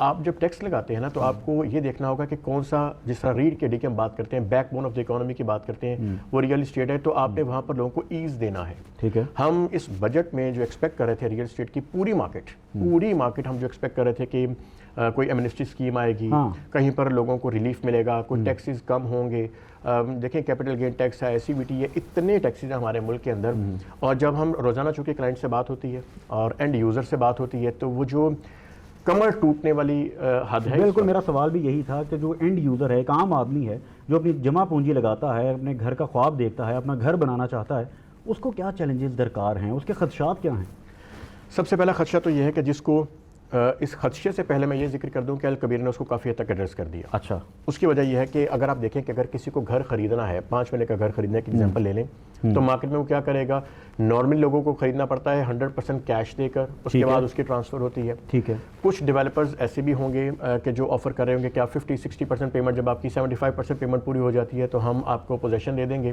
آپ جب ٹیکس لگاتے ہیں نا تو آپ کو یہ دیکھنا ہوگا کہ کون سا، جس طرح ریڑھ کی ہڈی کی ہم بات کرتے ہیں، back bone of the economy کی بات کرتے ہیں، وہ ریئل اسٹیٹ ہے، تو آپ نے وہاں پر لوگوں کو ایز دینا ہے. ٹھیک ہے. ہم اس بجٹ میں جو ایکسپیکٹ کر رہے تھے ریئل اسٹیٹ کی پوری مارکیٹ ہم جو ایکسپیکٹ کر رہے تھے کہ کوئی ایمنسٹی اسکیم آئے گی، کہیں پر لوگوں کو ریلیف ملے گا، کوئی ٹیکسز کم ہوں گے. دیکھیں کیپٹل گین ٹیکس ہے، ایس سی بی ٹی ہے، اتنے ٹیکسز ہیں ہمارے ملک کے اندر. اور جب ہم روزانہ چونکہ کلائنٹ سے بات ہوتی ہے اور اینڈ یوزر سے بات ہوتی ہے تو وہ جو کمر ٹوٹنے والی حد ہے. بالکل میرا سوال بھی یہی تھا کہ جو اینڈ یوزر ہے، ایک عام آدمی ہے جو اپنی جمع پونجی لگاتا ہے، اپنے گھر کا خواب دیکھتا ہے، اپنا گھر بنانا چاہتا ہے، اس کو کیا چیلنجز درکار ہیں، اس کے خدشات کیا ہیں؟ سب سے پہلا خدشہ تو یہ ہے کہ جس کو اس خدشے سے پہلے میں یہ ذکر کر دوں کہ الکبیر نے اس کو کافی حد تک ایڈریس کر دیا. اچھا. اس کی وجہ یہ ہے کہ اگر آپ دیکھیں کہ اگر کسی کو گھر خریدنا ہے، 5 مہینے کا گھر خریدنے کی ایگزامپل لے لیں تو مارکیٹ میں وہ کیا کرے گا، نارمل لوگوں کو خریدنا پڑتا ہے 100% کیش دے کر، اس کے بعد اس کی ٹرانسفر ہوتی ہے. ٹھیک ہے. کچھ ڈیولپرز ایسے بھی ہوں گے کہ جو آفر کر رہے ہوں گے کہ آپ 50-60% پیمنٹ، جب آپ کی 75% پیمنٹ پوری ہو جاتی ہے تو ہم آپ کو پوزیشن دے دیں گے.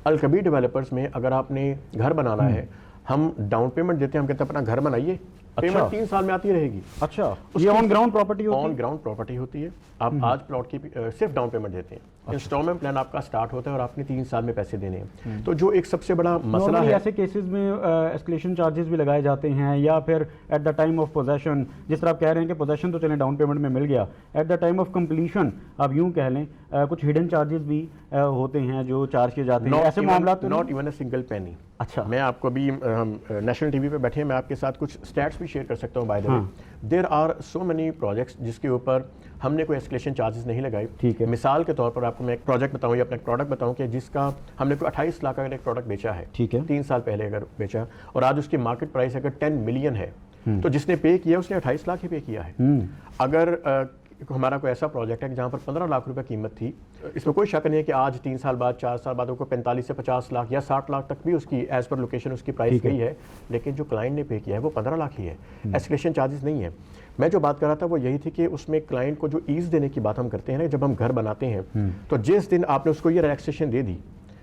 الکبیر ڈیولپرز میں اگر آپ نے گھر بنانا ہے، ہم ڈاؤن پیمنٹ دیتے ہیں، ہم کہتے ہیں اپنا گھر بنائیے، پیمنٹ 3 سال میں آتی رہے گی. اچھا. یہ آن گراؤنڈ پراپرٹی ہوتی ہے؟ آن گراؤنڈ پراپرٹی ہوتی ہے. آپ آج پلاٹ کی صرف ڈاؤن پیمنٹ دیتے ہیں، انسٹالمنٹ پلان آپ کا سٹارٹ ہوتا ہے اور آپ نے 3 سال میں پیسے دینے ہیں. تو جو ایک سب سے بڑا مسئلہ ہے، ایسے کیسز میں ایسکلیشن چارجز بھی لگائے جاتے ہیں، یا پھر at the time of position, جس طرح آپ کہہ رہے ہیں کہ پوزیشن تو چلیں ڈاؤن پیمنٹ میں مل گیا، at the time of completion آپ یوں کہہ لیں کچھ ہڈن چارجز بھی ہوتے ہیں جو چارج کیے جاتے ہیں، ایسے معاملات؟ Not even a single penny. اچھا. میں آپ کو بھی نیشنل ٹی وی پہ بیٹھے ہیں، میں آپ کے ساتھ کچھ اسٹیٹس بھی شیئر کر سکتا ہوں. By the way there are so many projects جس کے اوپر ہم نے کوئی ایسکلیشن چارجز نہیں لگائی. ٹھیک ہے. مثال کے طور پر آپ کو میں ایک پروجیکٹ بتاؤں یا اپنا ایک پروڈکٹ بتاؤں کہ جس کا ہم نے کوئی 28 لاکھ کا ایک پروڈکٹ بیچا ہے. ٹھیک ہے. 3 سال پہلے اگر بیچا اور آج اس کی مارکیٹ پرائس اگر 10 ملین ہے تو جس نے پے کیا اس نے 28 لاکھ ہی پے کیا ہے. اگر ہمارا کوئی ایسا پروجیکٹ ہے جہاں پر 15 لاکھ روپے قیمت تھی، اس میں کوئی شک نہیں ہے کہ آج 3 سال بعد 4 سال بعد کو 45 سے 50 لاکھ یا 60 لاکھ تک بھی اس کی ایز پر لوکیشن اس کی پرائس گئی ہے، لیکن جو کلائنٹ نے پے کیا ہے وہ 15 لاکھ ہی ہے. ایسکلیشن چارجز نہیں ہے. میں جو بات کر رہا تھا وہ یہی تھی کہ اس میں کلائنٹ کو جو ایز دینے کی بات ہم کرتے ہیں نا، جب ہم گھر بناتے ہیں تو جس دن آپ نے اس کو یہ ریلیکسیشن دے دی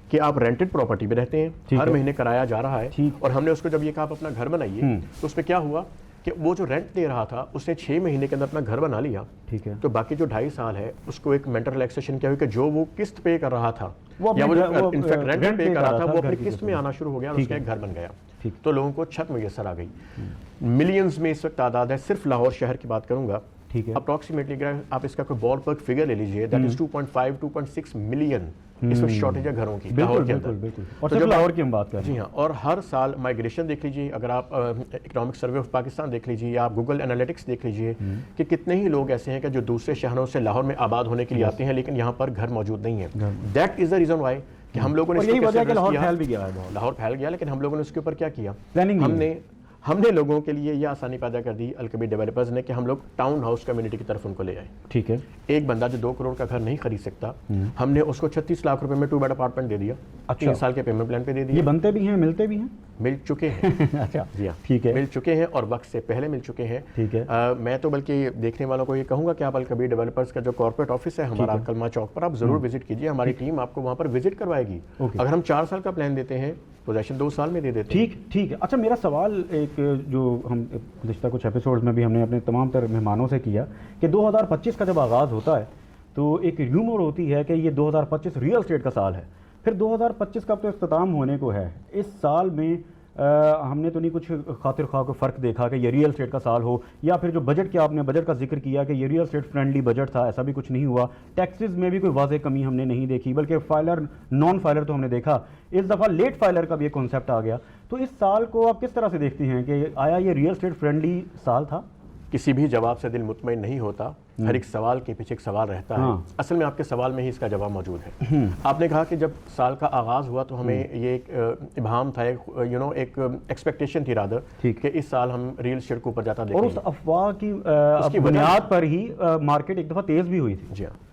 کہ آپ رینٹڈ پراپرٹی پہ رہتے ہیں، ہر مہینے کرایا جا رہا ہے، اور ہم نے اس کو جب یہ کہا آپ اپنا گھر بنائیے تو اس میں کیا ہوا کہ وہ جو رینٹ دے رہا تھا اس نے 6 مہینے کے اندر اپنا گھر بنا لیا. ٹھیک ہے. تو باقی جو 2.5 سال ہے اس کو ایک مینٹل ریلیکسیشن کیا ہوئی کہ جو وہ قسط پے کر رہا تھا یا وہ انفیکٹ رینٹ پے کر رہا تھا وہ اپنی قسط میں آنا شروع ہو گیا اور اس کا ایک گھر بن گیا. تو لوگوں کو چھت میسر آ گئی. ملینز میں اس وقت تعداد ہے. صرف لاہور شہر کی بات کروں گا، اپروکسیمیٹلی اگر آپ اس کا کوئی بال پرک فگر لے لیجیے، دیٹ از 2.5-2.6 ملین اس وقت شارٹیج ہے گھروں کی لاہور کے اندر. اور صرف لاہور کی ہم بات کر رہے ہیں. جی ہاں. اور ہر سال مائیگریشن دیکھ لیجیے، اگر آپ اکنامک سروے آف پاکستان دیکھ لیجیے یا آپ گوگل انالیٹکس دیکھ لیجیے کہ کتنے ہی لوگ ایسے ہیں کہ جو دوسرے شہروں سے لاہور میں آباد ہونے کے لیے آتے ہیں لیکن یہاں پر گھر موجود نہیں ہے. That is the reason why کہ ہم لوگوں نے لاہور پھیل گیا، لیکن ہم لوگوں نے اس کے اوپر کیا کیا، ہم نے لوگوں کے لیے یہ آسانی پیدا کر دی الکبیر ڈیولپرز نے کہ ہم لوگ ٹاؤن ہاؤس کمیونٹی کی طرف ان کو لے آئے. ٹھیک ہے. ایک بندہ جو 2 کروڑ کا گھر نہیں خرید سکتا، ہم نے اس کو 36 لاکھ روپے میں 2 بیڈ اپارٹمنٹ دے دیا. 3 سال کے پیمنٹ پلان پہ دے دیا. یہ بنتے بھی ہیں، ملتے بھی ہیں؟ مل چکے ہیں. اچھا. جی ہاں. ٹھیک ہے. مل چکے ہیں اور وقت سے پہلے مل چکے ہیں. ٹھیک ہے. میں تو بلکہ دیکھنے والوں کو یہ کہوں گا کہ آپ الکبیر ڈیولپرز کا جو کارپوریٹ آفس ہے ہمارا کلمہ چوک پر، آپ ضرور وزٹ کیجیے. ہماری ٹیم آپ کو وہاں پر وزٹ کروائے گی. اگر ہم 4 سال کا پلان دیتے ہیں، پوزیشن 2 سال میں دے دیتے ہیں. ٹھیک ہے. اچھا میرا سوال ایک جو ہم گزشتہ کچھ ایپیسوڈز میں بھی ہم نے اپنے تمام تر مہمانوں سے کیا کہ 2025 کا جب آغاز ہوتا ہے تو ایک ریومر ہوتی ہے کہ یہ 2025 ریئل اسٹیٹ کا سال ہے. پھر 2025 کا تو اختتام ہونے کو ہے. اس سال میں ہم نے تو نہیں کچھ خاطر خواہ کو فرق دیکھا کہ یہ ریئل اسٹیٹ کا سال ہو، یا پھر جو بجٹ کیا آپ نے بجٹ کا ذکر کیا کہ یہ ریئل اسٹیٹ فرینڈلی بجٹ تھا، ایسا بھی کچھ نہیں ہوا. ٹیکسز میں بھی کوئی واضح کمی ہم نے نہیں دیکھی، بلکہ فائلر نان فائلر تو ہم نے دیکھا. اس دفعہ لیٹ فائلر کا بھی ایک کانسیپٹ آ گیا. تو اس سال کو آپ کس طرح سے دیکھتے ہیں کہ آیا یہ ریئل اسٹیٹ فرینڈلی سال تھا؟ کسی بھی جواب سے دل مطمئن نہیں ہوتا. ہر ایک سوال کے پیچھے ایک سوال رہتا ہے. اصل میں آپ کے سوال میں ہی اس کا جواب موجود ہے. آپ نے کہا کہ جب سال کا آغاز ہوا تو ہمیں یہ ایک ابہام تھا، ایک ایکسپیکٹیشن تھی رادر کہ اس سال ہم ریئل اسٹیٹ کے اوپر جاتا دیکھیں گے. اور اس افواہ کی بنیاد پر ہی مارکیٹ ایک دفعہ تیز بھی ہوئی تھی. جی ہاں.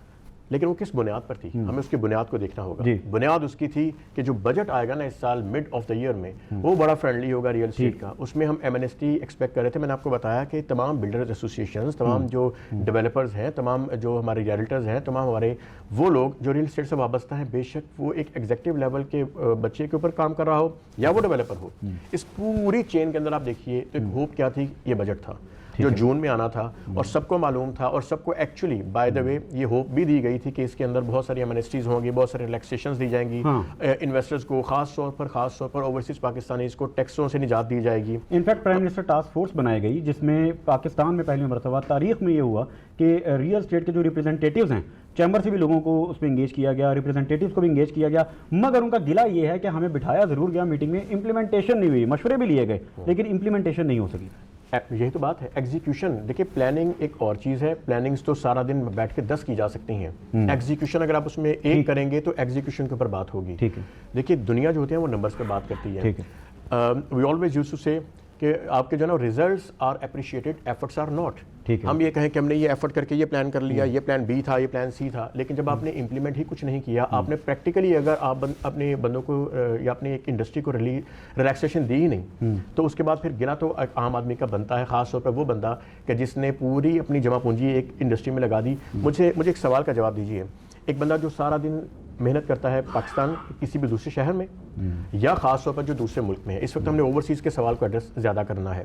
لیکن وہ کس بنیاد پر تھی؟ ہمیں اس کی بنیاد کو دیکھنا ہوگا. بنیاد اس کی تھی کہ جو بجٹ آئے گا نا اس سال مڈ آف دا ایئر میں، وہ بڑا فرینڈلی ہوگا ریئل اسٹیٹ کا. اس میں ہم ایمنسٹی ایکسپیکٹ کر رہے تھے. میں نے آپ کو بتایا کہ تمام بلڈرز ایسوسیشنز، تمام جو ڈیولپرز ہیں، تمام جو ہمارے ریئلٹرز ہیں، تمام ہمارے وہ لوگ جو ریئل اسٹیٹ سے وابستہ ہیں، بے شک وہ ایک ایگزیکٹو لیول کے بچے کے اوپر کام کر رہا ہو یا وہ ڈیولپر ہو، اس پوری چین کے اندر آپ دیکھیے تو ایک ہوپ کیا تھی، یہ بجٹ تھا. جو جون میں آنا تھا اور سب کو معلوم تھا اور سب کو ایکچولی بائی دا وے یہ ہوپ بھی دی گئی تھی کہ اس کے اندر بہت ساری امنسٹیز ہوں گی, بہت ساری ریلیکسیشنز دی جائیں گی انویسٹرز کو, خاص طور پر اوورسیز پاکستانیز کو ٹیکسوں سے نجات دی جائے گی. In fact prime minister task force بنائی گئی جس میں پاکستان میں پہلی مرتبہ تاریخ میں یہ ہوا کہ ریئل اسٹیٹ کے جو ریپرزنٹیٹیوز ہیں چیمبر سے بھی لوگوں کو اس میں انگیج کیا گیا, ریپرزنٹیٹیوز کو بھی انگیج کیا گیا, مگر ان کا گلہ یہ ہے کہ ہمیں بٹھایا ضرور گیا میٹنگ میں, امپلیمنٹیشن نہیں ہوئی, مشورے بھی لیے گئے لیکن امپلیمنٹیشن نہیں ہو سکی. یہی تو بات ہے, ایگزیکیوشن. دیکھیے پلاننگ ایک اور چیز ہے, پلاننگز تو سارا دن بیٹھ کے 10 کی جا سکتی ہیں, ایگزیکیوشن اگر آپ اس میں ایک کریں گے تو ایگزیکیوشن کے اوپر بات ہوگی. دیکھیے دنیا جو ہوتی ہے وہ نمبرز پہ بات کرتی ہے. وی آلویز یوز ٹو سے کہ آپ کے جو ہے نا results are appreciated, efforts are not. ہم یہ کہیں کہ ہم نے یہ ایفرٹ کر کے یہ پلان کر لیا, یہ پلان بی تھا, یہ پلان سی تھا, لیکن جب آپ نے امپلیمنٹ ہی کچھ نہیں کیا, آپ نے پریکٹیکلی اگر آپ اپنے بندوں کو یا اپنے ایک انڈسٹری کو ریلیکسیشن دی ہی نہیں, تو اس کے بعد پھر گلا تو عام آدمی کا بنتا ہے, خاص طور پر وہ بندہ کہ جس نے پوری اپنی جمع پونجی ایک انڈسٹری میں لگا دی. مجھے ایک سوال کا جواب دیجیے, ایک بندہ جو سارا دن محنت کرتا ہے پاکستان کسی بھی دوسرے شہر میں یا خاص طور پر جو دوسرے ملک میں ہے, اس وقت ہم نے اوورسیز کے سوال کو ایڈریس زیادہ کرنا ہے,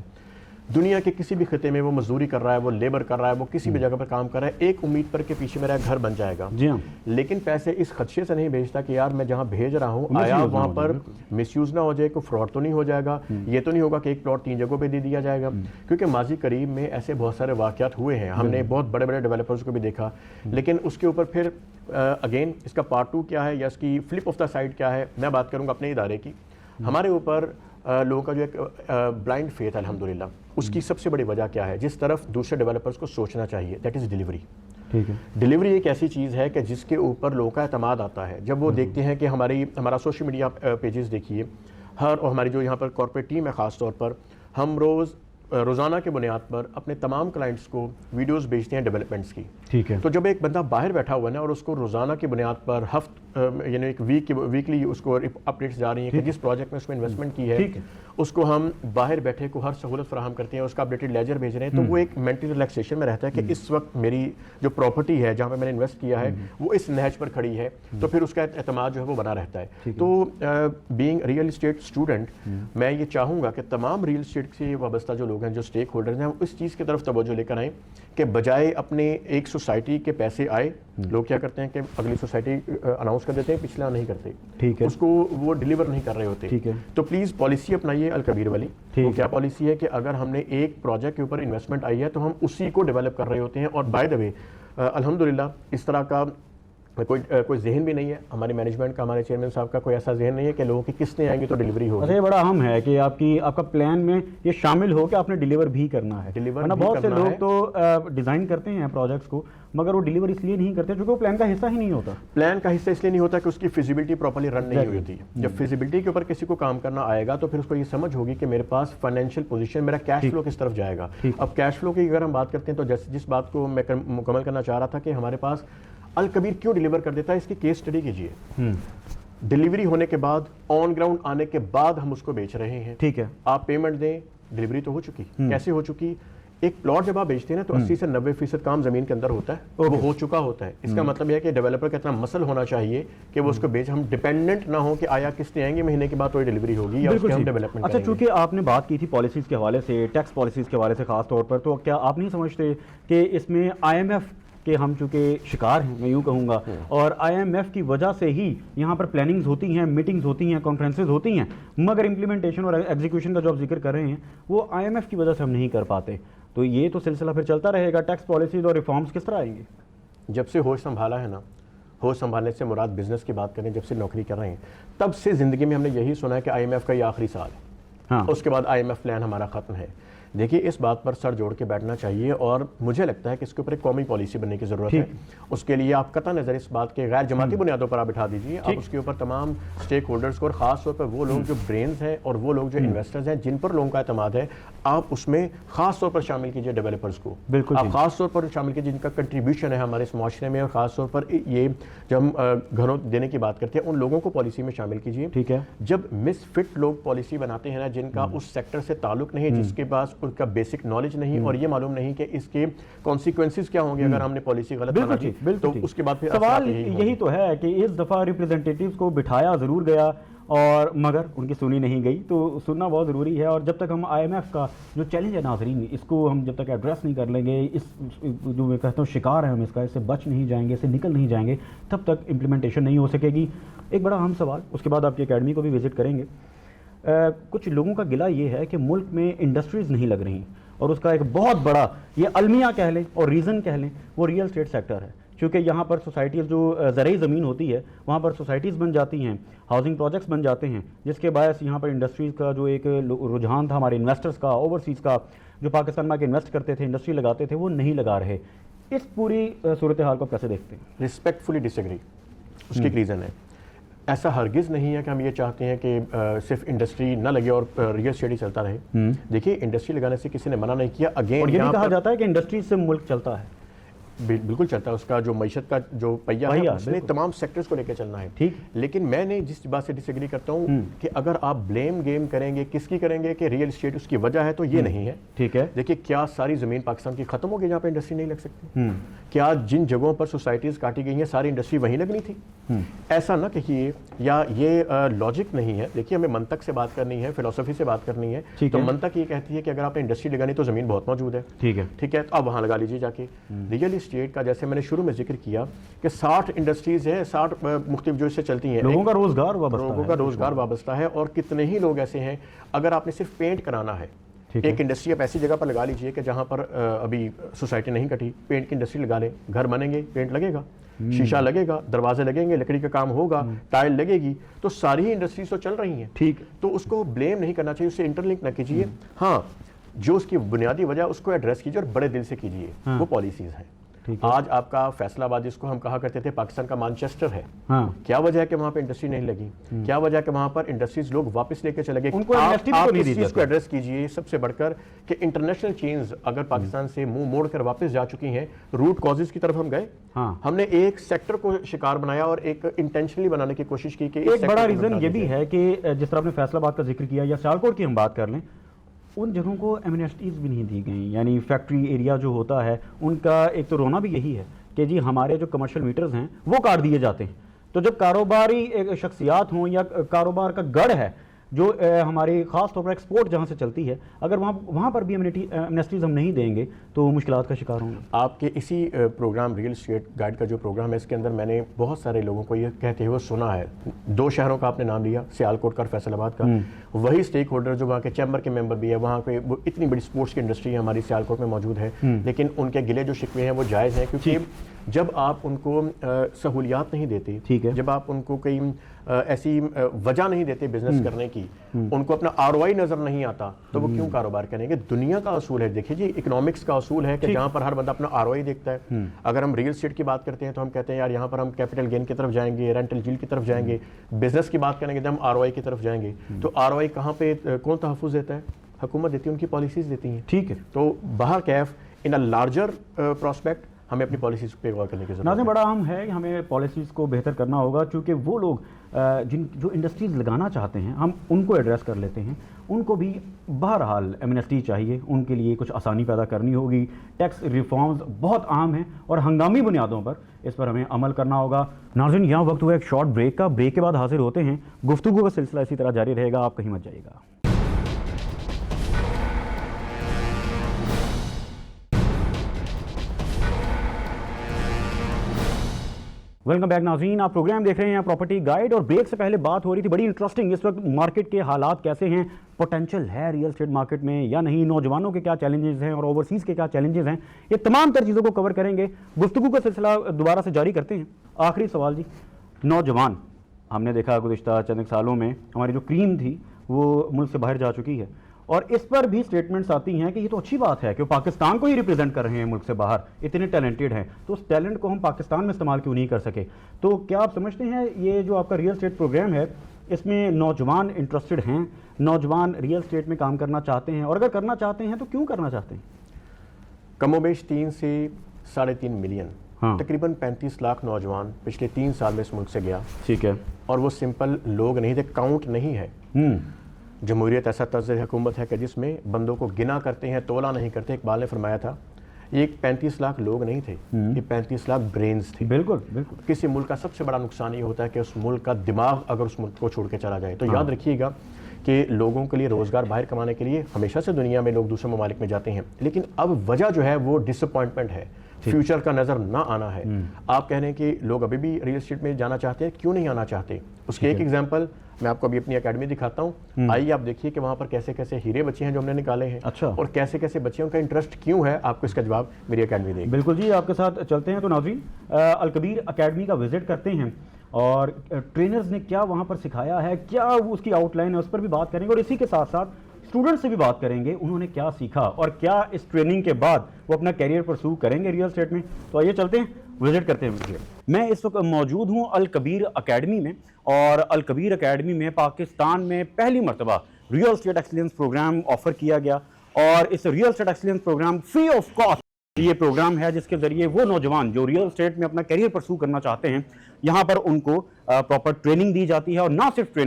دنیا کے کسی بھی خطے میں وہ مزدوری کر رہا ہے, وہ لیبر کر رہا ہے, وہ کسی بھی جگہ پر کام کر رہا ہے, ایک امید پر کہ پیچھے میرا گھر بن جائے گا, لیکن پیسے اس خدشے سے نہیں بھیجتا کہ یار میں جہاں بھیج رہا ہوں آیا وہاں پر مس یوز نہ ہو جائے, کوئی فراڈ تو نہیں ہو جائے گا, یہ تو نہیں ہوگا کہ ایک پلاٹ 3 جگہوں پہ دے دیا جائے گا. کیونکہ ماضی قریب میں ایسے بہت سارے واقعات ہوئے ہیں, ہم نے بہت بڑے بڑے ڈیولپرز کو بھی دیکھا, لیکن اس کے اوپر پھر اگین اس کا پارٹ 2 کیا ہے یا اس کی فلپ آف دا سائڈ کیا ہے, میں بات کروں گا اپنے ادارے کی. ہمارے اوپر لوگوں کا جو ایک بلائنڈ فیتھ ہے الحمدللہ, اس کی سب سے بڑی وجہ کیا ہے, جس طرف دوسرے ڈیولپرز کو سوچنا چاہیے, دیٹ از ڈیلیوری. ڈیلیوری ایک ایسی چیز ہے کہ جس کے اوپر لوگوں کا اعتماد آتا ہے. جب وہ دیکھتے ہیں کہ ہمارا سوشل میڈیا پیجز دیکھیے, اور ہماری جو یہاں پر کارپوریٹ ٹیم ہے خاص طور پر, ہم روزانہ کے بنیاد پر اپنے تمام کلائنٹس کو ویڈیوز بھیجتے ہیں ڈیولپمنٹس کی. تو جب ایک بندہ باہر بیٹھا ہوا ہے نا اور اس کو روزانہ کی بنیاد پر یعنی ایک ویکلی اس کو اپڈیٹس جا رہی ہیں کہ جس پروجیکٹ میں اس میں انویسٹمنٹ کی ہے اس کو ہم باہر بیٹھے کو ہر سہولت فراہم کرتے ہیں, اس کا اپڈیٹڈ لیجر بھیج رہے ہیں, تو وہ ایک مینٹل ریلیکسیشن میں رہتا ہے کہ اس وقت میری جو پراپرٹی ہے جہاں پہ میں نے انویسٹ کیا ہے وہ اس نہج پر کھڑی ہے, تو پھر اس کا اعتماد جو ہے وہ بنا رہتا ہے. تو بینگ ریئل اسٹیٹ اسٹوڈنٹ میں یہ چاہوں گا کہ تمام ریئل اسٹیٹ سے وابستہ جو لوگ ہیں, جو اسٹیک ہولڈرز ہیں, وہ اس چیز کی طرف توجہ لے کر آئیں کہ بجائے اپنے ایک سوسائٹی کے پیسے آئے, لوگ کیا کرتے ہیں کہ اگلی سوسائٹی اناؤنس کر دیتے ہیں, پچھلا نہیں کرتے, اس کو وہ ڈیلیور نہیں کر رہے ہوتے. تو پلیز پالیسی اپنائیے الکبیر والی. کیا پالیسی ہے کہ اگر ہم نے ایک پروجیکٹ کے اوپر انویسٹمنٹ آئی ہے تو ہم اسی کو ڈیولپ کر رہے ہوتے ہیں. اور بائی دا وے الحمدللہ اس طرح کا کوئی ذہن بھی نہیں ہے ہماری مینجمنٹ کا, ہمارے چیئرمین صاحب کا کوئی ایسا ذہن نہیں ہے کہ لوگوں کی قسطیں آئیں گی تو ڈیلیوری ہوگی. یہ بڑا اہم ہے کہ آپ کا پلان میں یہ شامل ہو کہ آپ نے ڈیلیور بھی کرنا ہے. بہت سے لوگ تو ڈیزائن کرتے ہیں پروجیکٹس کو مگر وہ ڈیلیور اس لیے نہیں کرتے کیونکہ وہ پلان کا حصہ ہی نہیں ہوتا. پلان کا حصہ اس لیے نہیں ہوتا کہ اس کی فیزیبلٹی پراپرلی رن نہیں ہوئی ہوتی. جب فیزیبلٹی کے اوپر کسی کو کام کرنا آئے گا تو پھر اس کو یہ سمجھ ہوگی کہ میرے پاس فائنینشیل پوزیشن, میرا کیش فلو کس طرف جائے گا. اب کیش فلو کی اگر ہم بات کرتے ہیں تو جس بات کو میں مکمل کرنا چاہ رہا تھا کہ ہمارے پاس الکبیر کیوں ڈیلیور کر دیتا ہے, اس کی کیس اسٹڈی کیجیے. ڈیلیوری ہونے کے بعد, آن گراؤنڈ آنے کے بعد ہم اس کو بیچ رہے ہیں. ٹھیک ہے, آپ پیمنٹ دیں, ڈیلیوری تو ہو چکی. کیسے ہو چکی؟ ایک پلاٹ جب آپ بیچتے ہیں نا تو 80 سے 90% کام زمین کے اندر ہوتا ہے, وہ ہو چکا ہوتا ہے. اس کا مطلب یہ ہے کہ ڈیولپر کا اتنا مسل ہونا چاہیے کہ وہ اس کو بیچ, ہم ڈیپینڈنٹ نہ ہو کہ آیا قسطیں آئیں گے مہینے کے بعد تو ڈیلیوری ہوگی یا اس کے ہم ڈیولپمنٹ. اچھا, چونکہ آپ نے بات کی تھی پالیسیز کے حوالے سے, ٹیکس پالیسیز کے حوالے سے خاص طور پر, تو کیا آپ نہیں سمجھتے کہ اس میں IMF کہ ہم چونکہ شکار ہیں, میں یوں کہوں گا, اور IMF کی وجہ سے ہی یہاں پر پلاننگز ہوتی ہیں, میٹنگز ہوتی ہیں, کانفرنسز ہوتی ہیں, مگر امپلیمنٹیشن اور ایگزیکیوشن کا جو آپ ذکر کر رہے ہیں وہ IMF کی وجہ سے ہم نہیں کر پاتے. تو یہ تو سلسلہ پھر چلتا رہے گا. ٹیکس پالیسیز اور ریفارمز کس طرح آئیں گے؟ جب سے ہوش سنبھالا ہے نا, ہوش سنبھالنے سے مراد بزنس کی بات کریں, جب سے نوکری کر رہے ہیں تب سے زندگی میں ہم نے یہی سنا ہے کہ IMF کا یہ آخری سال ہے, اس کے بعد IMF پلان ہمارا ختم ہے. دیکھیے اس بات پر سر جوڑ کے بیٹھنا چاہیے اور مجھے لگتا ہے کہ اس کے اوپر ایک قومی پالیسی بننے کی ضرورت ہے. اس کے لیے آپ قطع نظر اس بات کے غیر جماعتی بنیادوں پر آپ بٹھا دیجیے, آپ اس کے اوپر تمام اسٹیک ہولڈرز کو, اور خاص طور پر وہ لوگ جو برینز ہیں اور وہ لوگ جو انویسٹرز ہیں جن پر لوگوں کا اعتماد ہے, آپ اس میں خاص طور پر شامل کیجیے ڈیولپرز کو. بالکل, آپ خاص طور پر شامل کیجیے جن کا کنٹریبیوشن ہے ہمارے اس معاشرے میں, اور خاص طور پر یہ جب ہم گھروں دینے کی بات کرتے ہیں ان لوگوں کو پالیسی میں شامل کیجیے. ٹھیک ہے, جب مس فٹ لوگ پالیسی بناتے ہیں نا, جن کا اس سیکٹر سے تعلق نہیں, جس کے پاس ان کا بیسک نالج نہیں اور یہ معلوم نہیں کہ اس کے کانسیکوینسز کیا ہوں گے اگر ہم نے پالیسی غلط بنا دی, تو اس کے بعد پھر سوال یہی تو ہے کہ اس دفعہ ریپرزینٹیٹیوز کو بٹھایا ضرور گیا اور مگر ان کی سنی نہیں گئی. تو سننا بہت ضروری ہے, اور جب تک ہم IMF کا جو چیلنج ہے ناظرین, اس کو ہم جب تک ایڈریس نہیں کر لیں گے, اس جو میں کہتا ہوں شکار ہیں ہم اس کا, اس سے بچ نہیں جائیں گے, اس سے نکل نہیں جائیں گے, تب تک امپلیمنٹیشن نہیں ہو سکے گی. ایک بڑا اہم سوال, اس کے بعد آپ کی اکیڈمی کو بھی وزٹ کریں گے. کچھ لوگوں کا گلہ یہ ہے کہ ملک میں انڈسٹریز نہیں لگ رہی, اور اس کا ایک بہت بڑا یہ المیہ کہہ لیں اور ریزن کہہ لیں وہ ریئل اسٹیٹ سیکٹر ہے. چونکہ یہاں پر سوسائٹیز جو زرعی زمین ہوتی ہے وہاں پر سوسائٹیز بن جاتی ہیں, ہاؤسنگ پروجیکٹس بن جاتے ہیں, جس کے باعث یہاں پر انڈسٹریز کا جو ایک رجحان تھا ہمارے انویسٹرز کا, اوورسیز کا, جو پاکستان میں آ کے انویسٹ کرتے تھے, انڈسٹری لگاتے تھے, وہ نہیں لگا رہے. اس پوری صورتحال کو کیسے دیکھتے ہیں؟ ریسپیکٹفلی ڈس ایگری. اس کی ایک ریزن ہے, ایسا ہرگز نہیں ہے کہ ہم یہ چاہتے ہیں کہ صرف انڈسٹری نہ لگے اور ریئل اسٹیٹ ہی چلتا رہے. دیکھیے انڈسٹری لگانے سے کسی نے منع نہیں کیا. اگین اور یہ بھی کہا جاتا ہے کہ انڈسٹری سے ملک چلتا ہے. بالکل چلتا ہے, اس کا جو معیشت کا جو پہیا ہے اس نے تمام سیکٹرز کو لے کے چلنا ہے. ٹھیک, لیکن میں نے جس بات سے ڈس ایگری کرتا ہوں کہ اگر آپ بلیم گیم کریں گے, کس کی کریں گے کہ ریئل اسٹیٹ اس کی وجہ ہے, تو یہ نہیں ہے. ٹھیک ہے, دیکھیے کیا ساری زمین پاکستان کی ختم ہو گئی جہاں پہ انڈسٹری نہیں لگ سکتی؟ کیا جن جگہوں پر سوسائٹیز کاٹی گئی ہیں ساری انڈسٹری وہیں لگنی تھی؟ ایسا نہ کہیے, یا یہ لاجک نہیں ہے. دیکھیے ہمیں منطق سے بات کرنی ہے, فلسفی سے بات کرنی ہے. تو منطق یہ کہتی ہے کہ اگر آپ نے انڈسٹری لگانی تو زمین بہت موجود ہے. ٹھیک ہے, ٹھیک ہے, تو آپ وہاں لگا لیجیے جا کے. ریئل اسٹیٹ کا جیسے میں نے شروع میں ذکر کیا کہ 60 انڈسٹریز ہیں, 60 مختلف جو اس سے چلتی ہیں, لوگوں کا روزگار وابستہ ہے. اور کتنے ہی لوگ ایسے ہیں, اگر آپ نے صرف پینٹ کرانا ہے, ایک انڈسٹری آپ ایسی جگہ پر لگا لیجئے کہ جہاں پر ابھی سوسائٹی نہیں کٹی, پینٹ کی انڈسٹری لگا لیں, گھر بنیں گے, پینٹ لگے گا, شیشہ لگے گا, دروازے لگیں گے, لکڑی کا کام ہوگا, ٹائل لگے گی, تو ساری ہی انڈسٹریز تو چل رہی ہیں. ٹھیک, تو اس کو بلیم نہیں کرنا چاہیے, اسے انٹرلنک نہ کیجیے. ہاں, جو اس کی بنیادی وجہ اس کو ایڈریس کیجیے اور بڑے دل سے کیجیے, وہ پالیسیز ہیں. آج آپ کا فیصل آباد جس کو ہم کہا کرتے تھے پاکستان کا مانچسٹر ہے, کیا وجہ ہے کہ وہاں پہ انڈسٹری نہیں لگی؟ کیا وجہ ہے کہ وہاں پر انڈسٹریز لوگ واپس لے کے چلے گئے؟ آپ اس چیز کو ایڈریس کیجئے سب سے بڑھ کر کہ انٹرنیشنل چینز اگر پاکستان سے منہ موڑ کر واپس جا چکی ہیں, روٹ کازز کی طرف ہم گئے. ہم نے ایک سیکٹر کو شکار بنایا اور ایک انٹینشنلی بنانے کی کوشش کی کہ ایک بڑا ریزن یہ بھی ہے کہ جس طرح آپ نے فیصل آباد کا ذکر کیا یا سیالکوٹ کی ہم بات کر لیں, ان جگہوں کو ایمنسٹیز بھی نہیں دی گئیں. یعنی فیکٹری ایریا جو ہوتا ہے ان کا ایک تو رونا بھی یہی ہے کہ جی ہمارے جو کمرشل میٹرز ہیں وہ کاٹ دیے جاتے ہیں. تو جب کاروباری شخصیات ہوں یا کاروبار کا گڑھ ہے جو ہماری خاص طور پر ایکسپورٹ جہاں سے چلتی ہے, اگر وہاں پر بھی ایمنسٹیز ہم نہیں دیں گے تو مشکلات کا شکار ہوں گے. آپ کے اسی پروگرام ریئل اسٹیٹ گائیڈ کا جو پروگرام ہے اس کے اندر میں نے بہت سارے لوگوں کو یہ کہتے ہوئے سنا ہے. 2 شہروں کا آپ نے نام لیا, سیالکوٹ کا اور فیصل آباد کا. وہی اسٹیک ہولڈر جو وہاں کے چیمبر کے ممبر بھی ہے, وہاں پہ وہ اتنی بڑی اسپورٹس کی انڈسٹری ہے ہماری سیالکوٹ میں موجود ہے, لیکن ان کے گلے جو شکوے ہیں وہ جائز ہیں. کیونکہ جب آپ ان کو سہولیات نہیں دیتے, جب آپ ان کو کئی ایسی وجہ نہیں دیتے بزنس کرنے کی, ان کو اپنا ROI نظر نہیں آتا, تو وہ کیوں کاروبار کریں گے؟ دنیا کا اصول ہے, دیکھیے جی اکنامکس کا اصول ہے کہ جہاں پر ہر بندہ اپنا ROI دیکھتا ہے. اگر ہم ریئل اسٹیٹ کی بات کرتے ہیں تو ہم کہتے ہیں یار یہاں پر ہم کیپٹل گین کی طرف جائیں گے, رینٹل جیل کی طرف جائیں گے. بزنس کی بات کریں گے تو ہم ROI کی طرف جائیں گے. تو ROI کہاں پہ کون تحفظ دیتا ہے؟ حکومت دیتی ہے, ان کی پالیسیز دیتی ہیں. ٹھیک ہے, تو بہر کیف ان اے لارجر پراسپیکٹ ہمیں اپنی پالیسیز پہ غور کرنے کی ضرورت ہے. ناظرین بڑا اہم ہے کہ ہمیں پالیسیز کو بہتر کرنا ہوگا, چونکہ وہ لوگ جو انڈسٹریز لگانا چاہتے ہیں ہم ان کو ایڈریس کر لیتے ہیں. ان کو بھی بہرحال ایمنسٹی چاہیے, ان کے لیے کچھ آسانی پیدا کرنی ہوگی. ٹیکس ریفارمز بہت عام ہیں اور ہنگامی بنیادوں پر اس پر ہمیں عمل کرنا ہوگا. ناظرین یہاں وقت ہوا ایک شارٹ بریک کا, بریک کے بعد حاضر ہوتے ہیں. گفتگو کا سلسلہ اسی طرح جاری رہے گا, آپ کہیں مت جائیے گا. ویلکم بیک ناظرین, آپ پروگرام دیکھ رہے ہیں پراپرٹی گائیڈ, اور بریک سے پہلے بات ہو رہی تھی بڑی انٹرسٹنگ, اس وقت مارکیٹ کے حالات کیسے ہیں, پوٹینشل ہے ریئل اسٹیٹ مارکیٹ میں یا نہیں, نوجوانوں کے کیا چیلنجز ہیں اور اوورسیز کے کیا چیلنجز ہیں, یہ تمام تر چیزوں کو کور کریں گے. گفتگو کا سلسلہ دوبارہ سے جاری کرتے ہیں. آخری سوال جی, نوجوان ہم نے دیکھا گزشتہ چند سالوں میں ہماری جو کریم تھی وہ ملک سے باہر جا چکی ہے, اور اس پر بھی سٹیٹمنٹس آتی ہیں کہ یہ تو اچھی بات ہے کہ وہ پاکستان کو ہی ریپرزینٹ کر رہے ہیں ملک سے باہر, اتنے ٹیلنٹڈ ہیں, تو اس ٹیلنٹ کو ہم پاکستان میں استعمال کیوں نہیں کر سکے. تو کیا آپ سمجھتے ہیں یہ جو آپ کا ریئل اسٹیٹ پروگرام ہے اس میں نوجوان انٹرسٹڈ ہیں, نوجوان ریئل اسٹیٹ میں کام کرنا چاہتے ہیں, اور اگر کرنا چاہتے ہیں تو کیوں کرنا چاہتے ہیں؟ کم و بیش 3 سے 3.5 ملین, تقریباً 35 لاکھ نوجوان پچھلے 3 سال میں اس ملک سے گیا. ٹھیک ہے, اور وہ سمپل لوگ نہیں تھے, کاؤنٹ نہیں ہے. جمہوریت ایسا طرز حکومت ہے کہ جس میں بندوں کو گنا کرتے ہیں, تولا نہیں کرتے. اقبال نے فرمایا تھا یہ 35 لاکھ لوگ نہیں تھے، یہ 35 لاکھ برینز تھے. بالکل بالکل. کسی ملک کا سب سے بڑا نقصان یہ ہوتا ہے کہ اس ملک کا دماغ اگر اس ملک کو چھوڑ کے چلا جائے. تو یاد رکھیے گا کہ لوگوں کے لیے روزگار باہر کمانے کے لیے ہمیشہ سے دنیا میں لوگ دوسرے ممالک میں جاتے ہیں، لیکن اب وجہ جو ہے وہ ڈس اپوائنٹمنٹ ہے، فیوچر کا نظر نہ آنا ہے. آپ کہہ رہے ہیں کہ لوگ ابھی بھی ریئل اسٹیٹ میں جانا چاہتے ہیں، کیوں نہیں آنا چاہتے؟ اس کی ایک ایگزامپل میں آپ کو ابھی اپنی اکیڈمی دکھاتا ہوں. آئیے آپ دیکھیے کہ وہاں پر کیسے کیسے ہیرے بچے ہیں جو ہم نے نکالے ہیں، اور کیسے کیسے بچوں کا انٹرسٹ کیوں ہے. آپ کو اس کا جواب میری اکیڈمی دے گی. بالکل جی، آپ کے ساتھ چلتے ہیں. تو ناظرین، الکبیر اکیڈمی کا وزٹ کرتے ہیں اور ٹرینرز نے کیا وہاں پر سکھایا ہے، کیا اس کی آؤٹ لائن ہے، اس پر بھی بات کریں گے، اور اسی کے ساتھ ساتھ اسٹوڈنٹ سے بھی بات کریں گے، انہوں نے کیا سیکھا اور کیا اس ٹریننگ کے بعد وہ اپنا کیریئر پرسو کریں گے ریئل اسٹیٹ میں. تو آئیے چلتے ہیں، وزٹ کرتے ہیں. میں اس وقت موجود ہوں الکبیر اکیڈمی میں، اور الکبیر اکیڈمی میں پاکستان میں پہلی مرتبہ real estate excellence program offer کیا گیا، اور اس real estate excellence program free of cost یہ پروگرام ہے جس کے ذریعے وہ نوجوان جو ریئل اسٹیٹ میں اپنا کیریئر پرسو کرنا چاہتے ہیں، یہاں پر ان کو پراپر ٹریننگ دی جاتی ہے، اور نہ صرف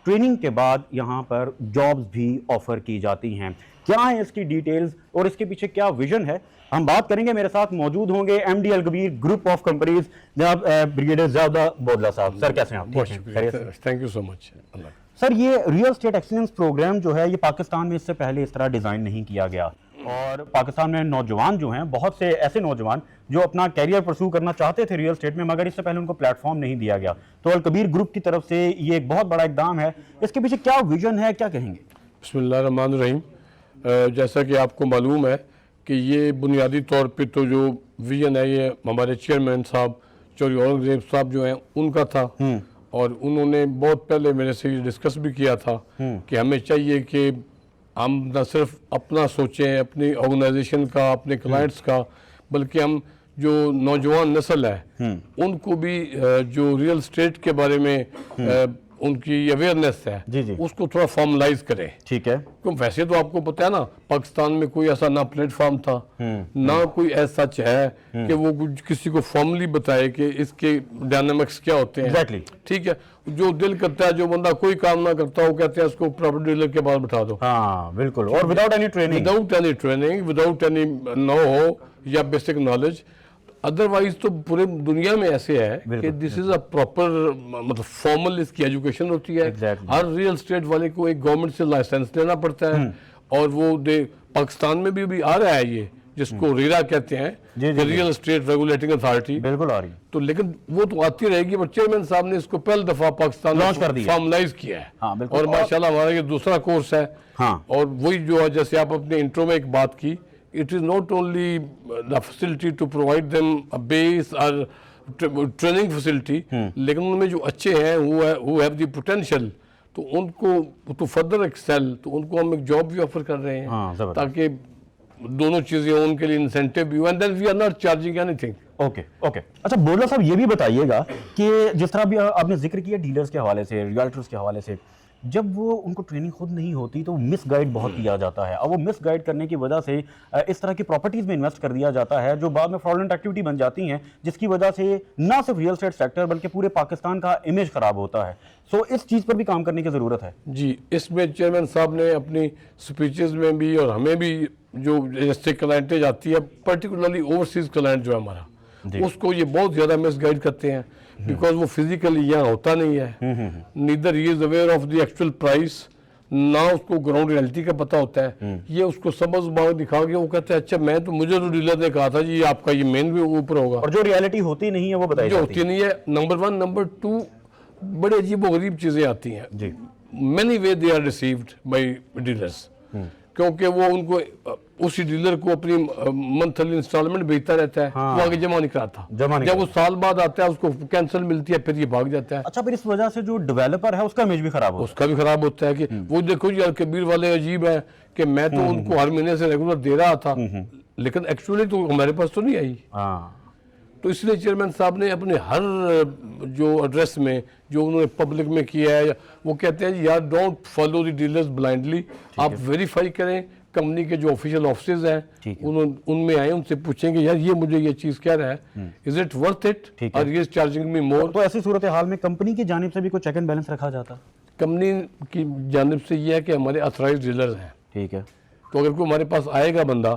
ٹریننگ کے بعد یہاں پر جابز بھی آفر کی جاتی ہیں. کیا ہیں اس کی ڈیٹیلز اور اس کے پیچھے کیا ویژن ہے، ہم بات کریں گے. میرے ساتھ موجود ہوں گے M D Alkabir group of companies جناب بریگیڈیئر ضیاءاللہ بودلہ صاحب. سر کیسے ہیں آپ؟ تھینک یو سو مچ. سر، یہ ریئل اسٹیٹ ایکسیلنس پروگرام جو ہے یہ پاکستان میں اس سے پہلے اس طرح ڈیزائن نہیں کیا گیا، اور پاکستان میں نوجوان جو ہیں، بہت سے ایسے نوجوان جو اپنا کیریئر پرسو کرنا چاہتے تھے ریئل اسٹیٹ میں، مگر اس سے پہلے ان کو پلیٹ فارم نہیں دیا گیا. تو الکبیر گروپ کی طرف سے یہ ایک بہت بڑا اقدام ہے، اس کے پیچھے کیا ویژن ہے، کیا کہیں گے؟ بسم اللہ الرحمن الرحیم. جیسا کہ آپ کو معلوم ہے کہ یہ بنیادی طور پہ تو جو ویژن ہے یہ ہمارے چیئرمین صاحب چودھری اورنگزیب صاحب جو ہیں ان کا تھا، اور انہوں نے بہت پہلے میرے سے یہ ڈسکس بھی کیا تھا کہ ہمیں چاہیے کہ ہم نہ صرف اپنا سوچیں، اپنی آرگنائزیشن کا، اپنے کلائنٹس کا، بلکہ ہم جو نوجوان نسل ہے ان کو بھی جو ریئل اسٹیٹ کے بارے میں ان کی اویئرنیس ہے اس کو تھوڑا فارملائز کریں. ٹھیک ہے. کیونکہ ویسے تو آپ کو پتہ ہے نا، پاکستان میں کوئی ایسا نہ پلیٹ فارم تھا، نہ کوئی ایسا سچ ہے کہ وہ کسی کو فارملی بتائے کہ اس کے ڈائنامکس کیا ہوتے ہیں. ٹھیک ہے. جو دل کرتا ہے، جو بندہ کوئی کام نہ کرتا وہ کہتے ہیں اس کو پراپرٹی ڈیلر کے پاس بٹھا دو. ہاں بالکل. اور without any training, without any know how یا بیسک نالج. ادروائز تو پورے دنیا میں ایسے ہے کہ دس از اے پراپر، مطلب فارمل اس کی ایجوکیشن ہوتی ہے. ہر ریئل اسٹیٹ والے کو ایک گورنمنٹ سے لائسنس لینا پڑتا ہے، اور وہ پاکستان میں بھی آ رہا ہے یہ، جس کو ریرا کہتے ہیں، ریئل اسٹیٹ ریگولیٹنگ اتھارٹی. بالکل آ رہی تو، لیکن وہ تو آتی رہے گی، پر چیئرمین صاحب نے اس کو پہلی دفعہ پاکستان میں فارملائز کیا ہے، اور ماشاءاللہ ہمارا یہ دوسرا کورس ہے. اور وہی جو ہے، جیسے آپ اپنے انٹرو میں ایک بات کی، it is not only the facility to provide them a base or training facility, لیکن ان میں جو اچھے ہیں who have the potential، تو ان کو to further excel، تو ان کو ہم ایک جاب بھی آفر کر رہے ہیں تاکہ دونوں چیزیں ان کے لیے انسینٹیو بھی ہو. and then we are not charging anything. Okay. اچھا بودلہ صاحب، یہ بھی بتائیے گا کہ جس طرح بھی آپ نے ذکر کیا ڈیلرز کے حوالے سے، ریئلٹرز کے حوالے سے، جب وہ ان کو ٹریننگ خود نہیں ہوتی تو مس گائیڈ بہت کیا جاتا ہے، اور وہ مس گائیڈ کرنے کی وجہ سے اس طرح کی پراپرٹیز میں انویسٹ کر دیا جاتا ہے جو بعد میں فراڈلنٹ ایکٹیویٹی بن جاتی ہیں، جس کی وجہ سے نہ صرف ریئل اسٹیٹ سیکٹر بلکہ پورے پاکستان کا امیج خراب ہوتا ہے. سو اس چیز پر بھی کام کرنے کی ضرورت ہے. جی، اس میں چیئرمین صاحب نے اپنی سپیچز میں بھی، اور ہمیں بھی جو جیسے کلائنٹیں جاتی ہے، پرٹیکولرلی اوورسیز کلائنٹ جو ہے ہمارا، اس کو یہ بہت زیادہ مس گائیڈ کرتے ہیں، بیکاز وہ فزیکلی یہاں ہوتا نہیں ہے. Neither he is aware of the actual price, نہ اس کو گراؤنڈ ریئلٹی کا پتہ ہوتا ہے. یہ اس کو سبز باغ دکھا کے وہ کہتے ہیں اچھا مجھے تو ڈیلر نے کہا تھا جی آپ کا یہ مین بھی اوپر ہوگا، اور جو ریئلٹی ہوتی نہیں ہے وہ بتائی جو ہوتی نہیں ہے. نمبر 1. نمبر 2، بڑے عجیب و غریب چیزیں آتی ہیں. جی، many way they are received by dealers, کیونکہ وہ ان کو اسی ڈیلر کو اپنی منتھلی انسٹالمنٹ بھیجتا رہتا ہے، وہ آگے جمع نہیں کراتا. جب وہ سال بعد آتا ہے اس کو کینسل ملتی ہے، پھر یہ بھاگ جاتا ہے. اچھا، پھر اس وجہ سے جو ڈیولپر ہے اس کا امیج بھی خراب ہوتا ہے. اس کا بھی خراب ہوتا ہے کہ وہ دیکھو جی الکبیر والے عجیب ہیں کہ میں تو ان کو ہر مہینے سے ریگولر دے رہا تھا، لیکن ایکچولی تو ہمارے پاس تو نہیں آئی. تو اس لیے چیئرمین صاحب نے اپنے ہر جو ایڈریس میں جو انہوں نے پبلک میں کیا ہے، وہ کہتے ہیں یار don't follow the dealers blindly, آپ ویریفائی کریں. کمپنی کے جو آفیشیل آفسز ہیں ان میں آئیں، ان سے پوچھیں کہ یار یہ مجھے یہ چیز کہہ رہا ہے، از اٹ ورتھ اٹ اور یہ چارجنگ می مور. تو ایسی صورتحال میں کمپنی کی جانب سے بھی کوئی چیک اینڈ بیلنس رکھا جاتا؟ کمپنی کی جانب سے یہ ہے کہ ہمارے اتھرائزڈ ڈیلرز ہیں. ٹھیک ہے. تو اگر کوئی ہمارے پاس آئے گا بندہ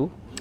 2।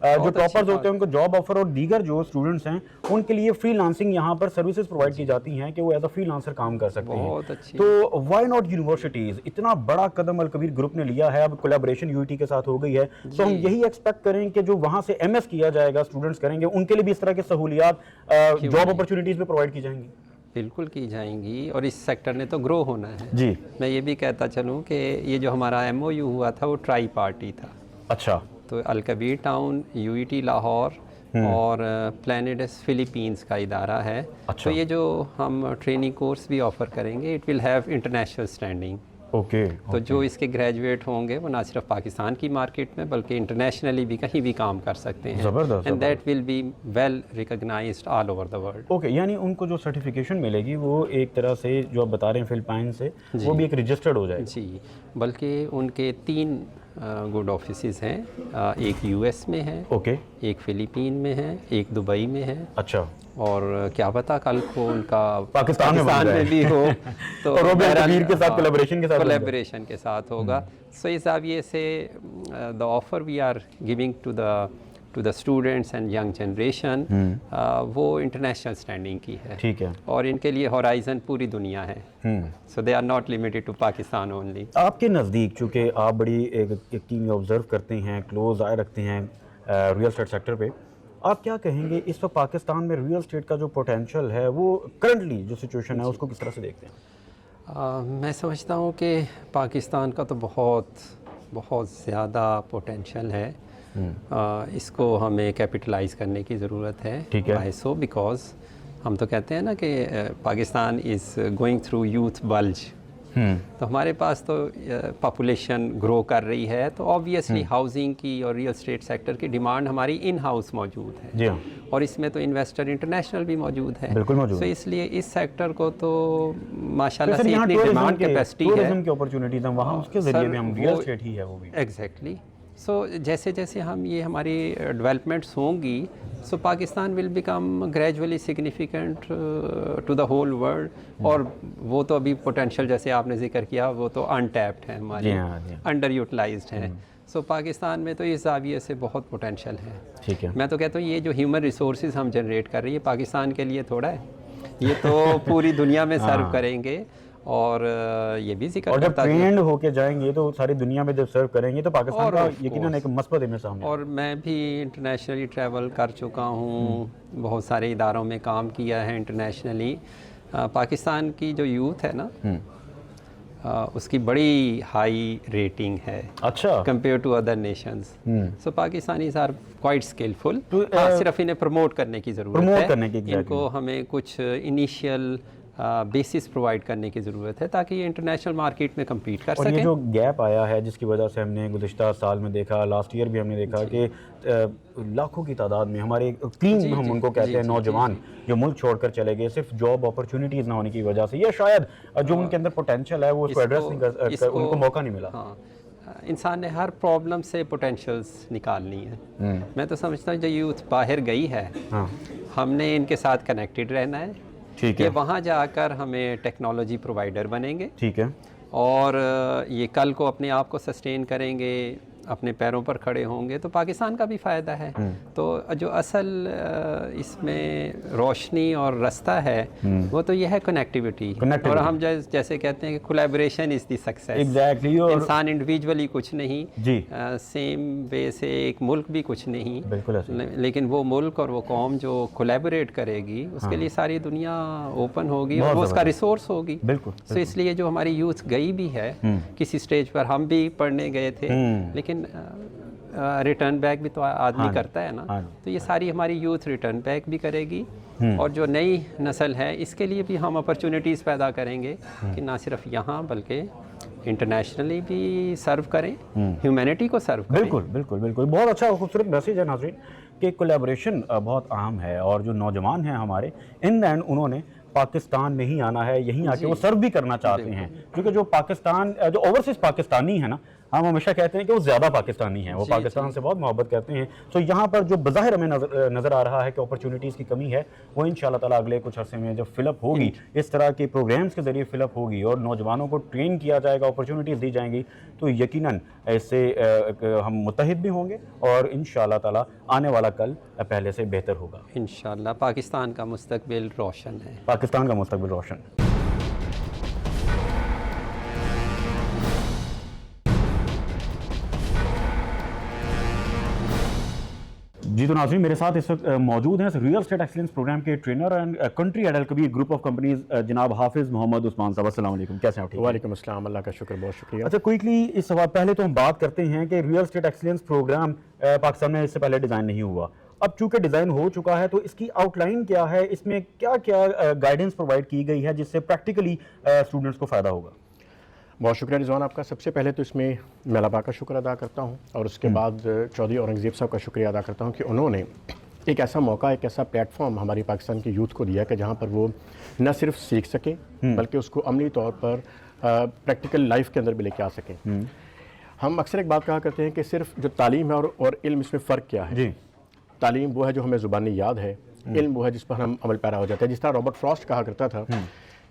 جو ٹاپرز ہوتے ہیں ان کو جاب آفر، اور دیگر جو اسٹوڈنٹس ہیں ان کے لیے فری لانسنگ یہاں پر سروسز پرووائڈ کی جاتی ہیں کہ وہ ایز اے فری لانسر کام کر سکتے ہیں. تو وائی ناٹ یونیورسٹیز؟ اتنا بڑا قدم الکبیر گروپ نے لیا ہے، اب کولیبریشن یو ٹی کے ساتھ ہو گئی ہے، تو ہم یہی ایکسپیکٹ کریں کہ جو وہاں سے ایم ایس کیا جائے گا اسٹوڈنٹس کریں گے ان کے لیے بھی اس طرح کی سہولیات جاب اپرچونیٹیز میں پرووائڈ کی جائیں گی؟ بالکل کی جائیں گی، اور اس سیکٹر نے تو گرو ہونا ہے. جی میں یہ بھی کہتا چلوں کہ یہ جو ہمارا ایم او یو ہوا تھا وہ ٹرائی پارٹی تھا. اچھا. تو Alkabir town, U E T Lahore اور پلانیڈس فلیپینس کا ادارہ ہے. تو یہ جو ہم ٹریننگ کورس بھی آفر کریں گے it will have international standing. Okay. تو جو اس کے گریجویٹ ہوں گے وہ نہ صرف پاکستان کی مارکیٹ میں بلکہ انٹرنیشنلی بھی کہیں بھی کام کر سکتے ہیں. زبردست. And that will be well recognised all over the world. Okay, یعنی ان کو جو سرٹیفکیشن ملے گی وہ ایک طرح سے جو آپ بتا رہے ہیں فلپائن سے وہ بھی ایک رجسٹرڈ ہو جائے گی. جی، بلکہ ان کے 3 گڈ آفیسز ہیں. ایک یو ایس میں ہے، اوکے، ایک فلیپین میں ہے، ایک دبئی میں ہے. اچھا. اور کیا پتا کل کو ان کا پاکستان میں بھی ہو تو اور وہ بھی الکبیر کے ساتھ کولیبریشن کے ساتھ ہوگا. سو اس زاویے سے the offer we are giving to the students and young generation وہ انٹرنیشنل اسٹینڈنگ کی ہے. ٹھیک ہے. اور ان کے لیے ہورائزن پوری دنیا ہے. So they are not limited to Pakistan only. آپ کے نزدیک چونکہ آپ بڑی ایک ٹیم آبزرو کرتے ہیں، کلوز آئے رکھتے ہیں ریئل اسٹیٹ سیکٹر پہ، آپ کیا کہیں گے اس وقت پاکستان میں ریئل اسٹیٹ کا جو پوٹینشیل ہے وہ کرنٹلی جو سچویشن ہے اس کو کس طرح سے دیکھتے ہیں؟ میں سمجھتا ہوں کہ پاکستان کا تو بہت زیادہ پوٹینشیل ہے. اس کو ہمیں کیپٹلائز کرنے کی ضرورت ہے. ٹھیک ہے. سو بیکاز ہم تو کہتے ہیں نا کہ Pakistan is going through youth bilge. تو ہمارے پاس تو پاپولیشن گرو کر رہی ہے تو آبویسلی ہاؤسنگ کی اور ریئل اسٹیٹ سیکٹر کی ڈیمانڈ ہماری ان ہاؤس موجود ہے. جی ہاں. اور اس میں تو انویسٹر انٹرنیشنل بھی موجود ہے. بالکل موجود. تو اس لیے اس سیکٹر کو تو ماشاءاللہ سے اتنی ڈیمانڈ کیپیسٹی ہے. ٹورزم کی اپرچونٹیز ہیں وہاں، اس کے ذریعے میں ہم ریئل اسٹیٹ ہی ہے وہ بھی. ایگزیکٹلی. سو جیسے جیسے ہم یہ ہماری ڈیولپمنٹس ہوں گی so Pakistan will become gradually significant to the whole world. اور وہ تو ابھی پوٹینشیل جیسے آپ نے ذکر کیا وہ تو انٹیپڈ ہے ہماری، انڈر یوٹیلائزڈ ہے. سو پاکستان میں تو اس زاویے سے بہت پوٹینشیل ہے. ٹھیک ہے. میں تو کہتا ہوں یہ جو ہیومن ریسورسز ہم جنریٹ کر رہی ہے پاکستان کے لیے تھوڑا ہے، یہ تو پوری دنیا میں سرو کریں گے. اور یہ بھی ذکر اور جب ٹرینڈ ہو کے جائیں گے تو ساری دنیا میں جب سرو کریں گے تو پاکستان کا یقیناً ایک مثبت امیج سامنے. اور میں بھی انٹرنیشنلی ٹریول کر چکا ہوں، بہت سارے اداروں میں کام کیا ہے انٹرنیشنلی. پاکستان کی جو یوتھ ہے نا اس کی بڑی ہائی ریٹنگ ہے. اچھا. Compare to other nations. So Pakistanis are quite skilful. صرف انہیں پروموٹ کرنے کی ضرورت ہے. ان کو ہمیں کچھ انیشیل بیسس پرووائڈ کرنے کی ضرورت ہے تاکہ یہ انٹرنیشنل مارکیٹ میں کمپیٹ کر سکیں. اور یہ جو گیپ آیا ہے جس کی وجہ سے ہم نے گزشتہ سال میں دیکھا، لاسٹ ایئر بھی ہم نے دیکھا کہ لاکھوں کی تعداد میں ہمارے کلین ہم ان کو کہتے ہیں نوجوان جو ملک چھوڑ کر چلے گئے صرف جاب اپرچونیٹیز نہ ہونے کی وجہ سے، یا شاید جو ان کے اندر پوٹینشیل ہے وہ اس کو ایڈریس نہیں کر، ان کو موقع نہیں ملا. انسان نے ہر پرابلم سے پوٹینشیلز نکالنی ہے. میں تو سمجھتا ہوں جو یوتھ باہر گئی ہے ہم نے ان کے ساتھ کنیکٹڈ رہنا ہے. ٹھیک ہے. یہ وہاں جا کر ہمیں ٹیکنالوجی پرووائڈر بنیں گے. ٹھیک ہے. اور یہ کل کو اپنے آپ کو سسٹین کریں گے، اپنے پیروں پر کھڑے ہوں گے تو پاکستان کا بھی فائدہ ہے. تو جو اصل اس میں روشنی اور رستہ ہے وہ تو یہ ہے کنیکٹیوٹی. اور ہم جیسے کہتے ہیں کہ کولیبریشن از دی سکسیس. ایگزیکٹلی. انسان انڈیویجولی کچھ نہیں، جی سیم وے سے ایک ملک بھی کچھ نہیں. بالکل. لیکن وہ ملک اور وہ قوم جو کولیبریٹ کرے گی اس کے لیے ساری دنیا اوپن ہوگی اور وہ اس کا ریسورس ہوگی. بالکل. تو اس لیے جو ہماری یوتھ گئی بھی ہے کسی سٹیج پر، ہم بھی پڑھنے گئے تھے لیکن ریٹرن بیک بھی تو آدمی کرتا ہے نا. تو یہ ساری ہماری یوتھ ریٹرن بیک بھی کرے گی. اور جو نئی نسل ہے اس کے لیے بھی ہم اپرچونیٹیز پیدا کریں گے کہ نہ صرف یہاں بلکہ انٹرنیشنلی بھی سرو کریں، ہیومینٹی کو سرو کریں. بالکل بالکل بالکل. بہت اچھا خوبصورت میسیج ہے ناظرین کہ کولیبریشن بہت اہم ہے اور جو نوجوان ہیں ہمارے ان اینڈ انہوں نے پاکستان میں ہی آنا ہے، یہیں آ کے وہ سرو بھی کرنا چاہتے ہیں. کیونکہ جو پاکستان جو اوورسیز پاکستانی ہیں نا ہم ہمیشہ کہتے ہیں کہ وہ زیادہ پاکستانی ہیں, وہ پاکستان سے بہت محبت کرتے ہیں. سو یہاں پر جو بظاہر ہمیں نظر آ رہا ہے کہ اپرچونٹیز کی کمی ہے, وہ انشاءاللہ تعالیٰ اگلے کچھ عرصے میں جب فل اپ ہوگی, اس طرح کے پروگرامز کے ذریعے فل اپ ہوگی اور نوجوانوں کو ٹرین کیا جائے گا, اپرچونٹیز دی جائیں گی, تو یقیناً اس سے ہم متحد بھی ہوں گے اور انشاءاللہ تعالیٰ آنے والا کل پہلے سے بہتر ہوگا. انشاءاللہ پاکستان کا مستقبل روشن ہے. پاکستان کا مستقبل روشن. جی تو ناظرین, میرے ساتھ اس وقت موجود ہیں ریئل اسٹیٹ ایکسلنس پروگرام کے trainer and country head Alkabir group of companies جناب حافظ محمد عثمان صاحب. السلام علیکم, کیسے ہیں؟ وعلیکم السلام, اللہ کا شکر, بہت شکریہ. اچھا, کوئکلی اس سوال پہلے تو ہم بات کرتے ہیں کہ real estate excellence programme Pakistan میں اس سے پہلے ڈیزائن نہیں ہوا. اب چونکہ ڈیزائن ہو چکا ہے تو اس کی آؤٹ لائن کیا ہے, اس میں کیا کیا گائیڈنس پرووائڈ کی گئی ہے جس سے پریکٹیکلی اسٹوڈنٹس کو فائدہ ہوگا؟ بہت شکریہ رضوان آپ کا. سب سے پہلے تو اس میں میں اللہ پاک کا شکر ادا کرتا ہوں اور اس کے بعد چودھری اورنگزیب صاحب کا شکریہ ادا کرتا ہوں کہ انہوں نے ایک ایسا موقع, ایک ایسا پلیٹ فارم ہماری پاکستان کی یوتھ کو دیا کہ جہاں پر وہ نہ صرف سیکھ سکیں بلکہ اس کو عملی طور پر پریکٹیکل لائف کے اندر بھی لے کے آ سکیں. ہم اکثر ایک بات کہا کرتے ہیں کہ صرف جو تعلیم ہے اور علم, اس میں فرق کیا ہے؟ جی, تعلیم وہ ہے جو ہمیں زبانی یاد ہے, علم وہ ہے جس پر ہم عمل پیرا ہو جاتا ہے. جس طرح رابرٹ فراسٹ کہا کرتا تھا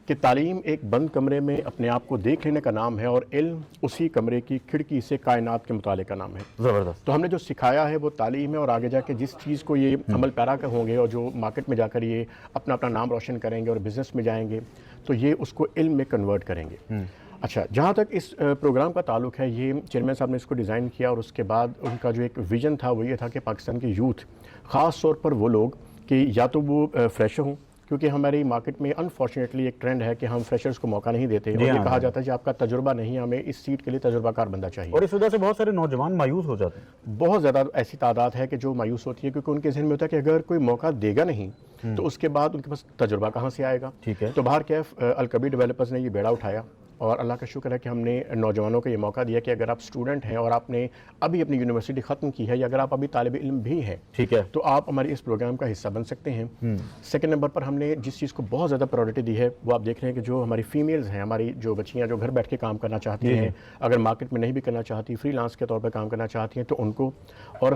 کہ تعلیم ایک بند کمرے میں اپنے آپ کو دیکھ لینے کا نام ہے اور علم اسی کمرے کی کھڑکی سے کائنات کے مطالعے کا نام ہے. زبردست. تو ہم نے جو سکھایا ہے وہ تعلیم ہے, اور آگے جا کے جس چیز کو یہ عمل پیرا کر ہوں گے اور جو مارکیٹ میں جا کر یہ اپنا نام روشن کریں گے اور بزنس میں جائیں گے تو یہ اس کو علم میں کنورٹ کریں گے. اچھا, جہاں تک اس پروگرام کا تعلق ہے, یہ چیئرمین صاحب نے اس کو ڈیزائن کیا اور اس کے بعد ان کا جو ایک ویژن تھا وہ یہ تھا کہ پاکستان کی یوتھ, خاص طور پر وہ لوگ کہ یا تو وہ فریشر ہوں, کیونکہ ہماری مارکیٹ میں انفارچونیٹلی ایک ٹرینڈ ہے کہ ہم فریشرز کو موقع نہیں دیتے, اور یہ کہا جاتا ہے کہ آپ کا تجربہ نہیں, ہمیں اس سیٹ کے لیے تجربہ کار بندہ چاہیے. اور اس وجہ سے بہت سارے نوجوان مایوس ہو جاتے ہیں. بہت زیادہ ایسی تعداد ہے کہ جو مایوس ہوتی ہے, کیونکہ ان کے ذہن میں ہوتا ہے کہ اگر کوئی موقع دے گا نہیں تو اس کے بعد ان کے پاس تجربہ کہاں سے آئے گا. ٹھیک ہے. تو بہر کیف الکبیر ڈیولپرز نے یہ بیڑا اٹھایا اور اللہ کا شکر ہے کہ ہم نے نوجوانوں کو یہ موقع دیا کہ اگر آپ اسٹوڈنٹ ہیں اور آپ نے ابھی اپنی یونیورسٹی ختم کی ہے یا اگر آپ ابھی طالب علم بھی ہیں, ٹھیک ہے, تو آپ ہمارے اس پروگرام کا حصہ بن سکتے ہیں. سیکنڈ نمبر پر ہم نے جس چیز کو بہت زیادہ پرائورٹی دی ہے وہ آپ دیکھ رہے ہیں کہ جو ہماری فیمیلز ہیں, ہماری جو بچیاں جو گھر بیٹھ کے کام کرنا چاہتی ہیں, اگر مارکیٹ میں نہیں بھی کرنا چاہتی, فری لانس کے طور پہ کام کرنا چاہتی ہیں, تو ان کو, اور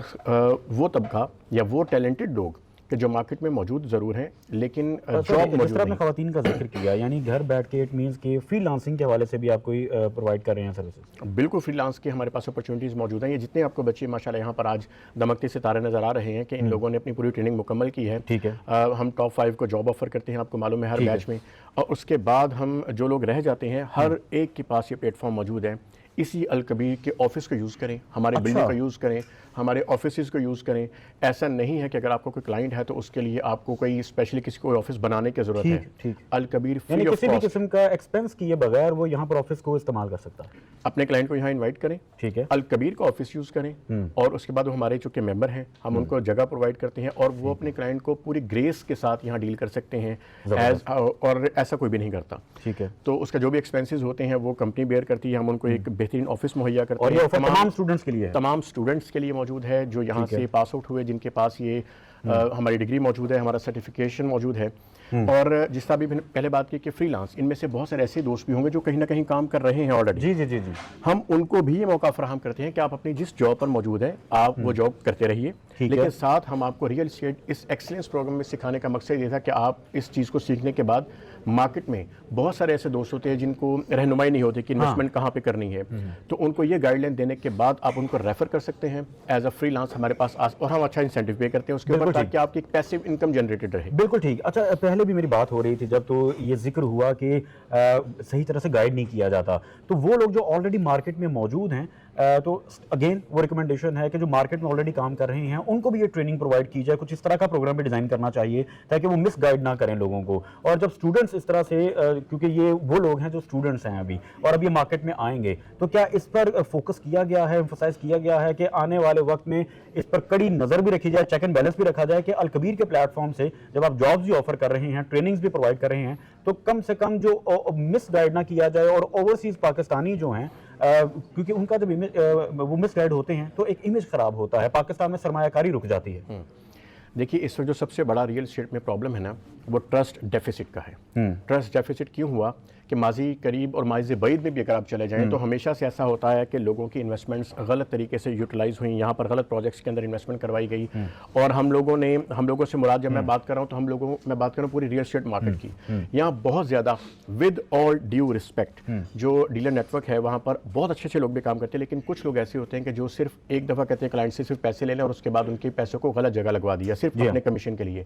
وہ طبقہ یا وہ ٹیلنٹڈ لوگ کہ جو مارکیٹ میں موجود ضرور ہیں لیکن جاب موجود نہیں. خواتین کا ذکر کیا, یعنی گھر بیٹھ کے اٹ مینس کہ فری لانسنگ کے حوالے سے بھی آپ کوئی پرووائڈ کر رہے ہیں سروسز؟ بالکل, فری لانس کے ہمارے پاس اپرچونیٹیز موجود ہیں. یہ جتنے آپ کو بچے ماشاءاللہ یہاں پر آج دمکتے ستارے نظر آ رہے ہیں کہ ان لوگوں نے اپنی پوری ٹریننگ مکمل کی ہے. ٹھیک ہے. ہم ٹاپ 5 کو جاب آفر کرتے ہیں, آپ کو معلوم ہے, ہر بیچ میں, اور اس کے بعد ہم جو لوگ رہ جاتے ہیں ہر ایک کے پاس یہ پلیٹ فارم موجود ہے. اسی الکبیر کے آفس کو یوز کریں, ہمارے بلڈنگ کو یوز کریں, ہمارے آفیسز کو یوز کریں. ایسا نہیں ہے کہ اگر آپ کو کوئی کلائنٹ ہے تو اس کے لیے آپ کو کوئی اسپیشلی کسی کو آفس بنانے کی ضرورت ہے. الکبیر فری آف کسی بھی قسم کا ایکسپینس کیے بغیر وہ یہاں پر آفس کو استعمال کر سکتا ہے. اپنے کلائنٹ کو یہاں انوائٹ کریں, ٹھیک ہے, الکبیر کا آفس یوز کریں, اور اس کے بعد وہ ہمارے چونکہ ممبر ہیں, ہم ان کو جگہ پرووائڈ کرتے ہیں اور وہ اپنے کلائنٹ کو پوری گریس کے ساتھ یہاں ڈیل کر سکتے ہیں, اور ایسا کوئی بھی نہیں کرتا. ٹھیک ہے. تو اس کا جو بھی ایکسپینسز ہوتے ہیں وہ کمپنی بیئر کرتی ہے, ہم ان کو ایک بہترین آفس مہیا کرتے ہیں. اور یہ آفر تمام اسٹوڈنٹس کے لیے ہے, تمام اسٹوڈنٹس کے لیے موجود ہے جو یہاں سے پاس آؤٹ ہوئے, جن کے پاس یہ ہماری ڈگری موجود ہے, ہمارا سرٹیفکیشن موجود ہے. اور جس طرح بھی پہلے بات کی کہ فری لانس, ان میں سے بہت سارے ایسے دوست بھی ہوں گے جو کہیں نہ کہیں کام کر رہے ہیں آلریڈی. جی جی جی جی, ہم ان کو بھی یہ موقع فراہم کرتے ہیں کہ آپ اپنی جس جاب پر موجود ہیں آپ وہ جاب کرتے رہیے, لیکن ساتھ ہم آپ کو ریئل اسٹیٹ اس ایکسلنس پروگرام میں سکھانے کا مقصد یہ تھا کہ آپ اس چیز کو سیکھنے کے بعد مارکیٹ میں بہت سارے ایسے دوست ہوتے ہیں جن کو رہنمائی نہیں ہوتی کہ انویسٹمنٹ کہاں پہ کرنی ہے, تو ان کو یہ گائیڈ لائن دینے کے بعد آپ ان کو ریفر کر سکتے ہیں ایز اے فری لانس ہمارے پاس, اور ہم اچھا انسینٹیو پے کرتے ہیں اس کے اوپر تاکہ آپ کی ایک پیسو انکم جنریٹڈ رہے. بالکل ٹھیک. اچھا, پہلے بھی میری بات ہو رہی تھی جب تو یہ ذکر ہوا کہ صحیح طرح سے گائیڈ نہیں کیا جاتا, تو وہ لوگ جو آلریڈی مارکیٹ میں موجود ہیں, تو اگین وہ ریکمنڈیشن ہے کہ جو مارکیٹ میں آلریڈی کام کر رہے ہیں ان کو بھی یہ ٹریننگ پرووائڈ کی جائے. کچھ اس طرح کا پروگرام بھی ڈیزائن کرنا چاہیے تاکہ وہ مس گائیڈ نہ کریں لوگوں کو. اور جب اسٹوڈنٹس اس طرح سے, کیونکہ یہ وہ لوگ ہیں جو اسٹوڈنٹس ہیں ابھی اور اب یہ مارکیٹ میں آئیں گے, تو کیا اس پر فوکس کیا گیا ہے, ایمفسائز کیا گیا ہے کہ آنے والے وقت میں اس پر کڑی نظر بھی رکھی جائے, چیک اینڈ بیلنس بھی رکھا جائے کہ الکبیر کے پلیٹ فارم سے جب آپ جابس بھی آفر کر رہے ہیں, ٹریننگز بھی پرووائڈ کر رہے ہیں, تو کم سے کم جو مس گائیڈ نہ کیا جائے, اور اوورسیز پاکستانی جو ہیں کیونکہ ان کا جب وہ مس گائیڈ ہوتے ہیں تو ایک امیج خراب ہوتا ہے, پاکستان میں سرمایہ کاری رک جاتی ہے. دیکھیے, اس وقت جو سب سے بڑا ریئل اسٹیٹ میں پرابلم ہے نا وہ ٹرسٹ ڈیفیسٹ کا ہے. ٹرسٹ ڈیفیسٹ کیوں ہوا کہ ماضی قریب اور ماضی بعید میں بھی اگر آپ چلے جائیں تو ہمیشہ سے ایسا ہوتا ہے کہ لوگوں کی انویسٹمنٹس غلط طریقے سے یوٹیلائز ہوئیں, یہاں پر غلط پروجیکٹس کے اندر انویسٹمنٹ کروائی گئی, اور ہم لوگوں سے مراد جب میں بات کر رہا ہوں تو میں بات کر رہا ہوں پوری ریئل اسٹیٹ مارکیٹ کی. یہاں بہت زیادہ ود آل ڈیو رسپیکٹ جو ڈیلر نیٹ ورک ہے وہاں پر بہت اچھے لوگ بھی کام کرتے ہیں, لیکن کچھ لوگ ایسے ہوتے ہیں کہ جو صرف ایک دفعہ کہتے ہیں کلائنٹ سے صرف پیسے لے لیں اور اس کے بعد ان کے پیسوں کو غلط جگہ لگوا دیا صرف اپنے کمیشن کے لیے.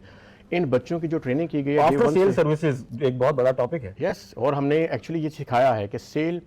ان بچوں کی جو ٹریننگ کی گئی ہے آفٹر سیل سروسز ایک بہت بڑا ٹاپک ہے. یس, اور ہم نے ایکچولی یہ سکھایا ہے کہ سیل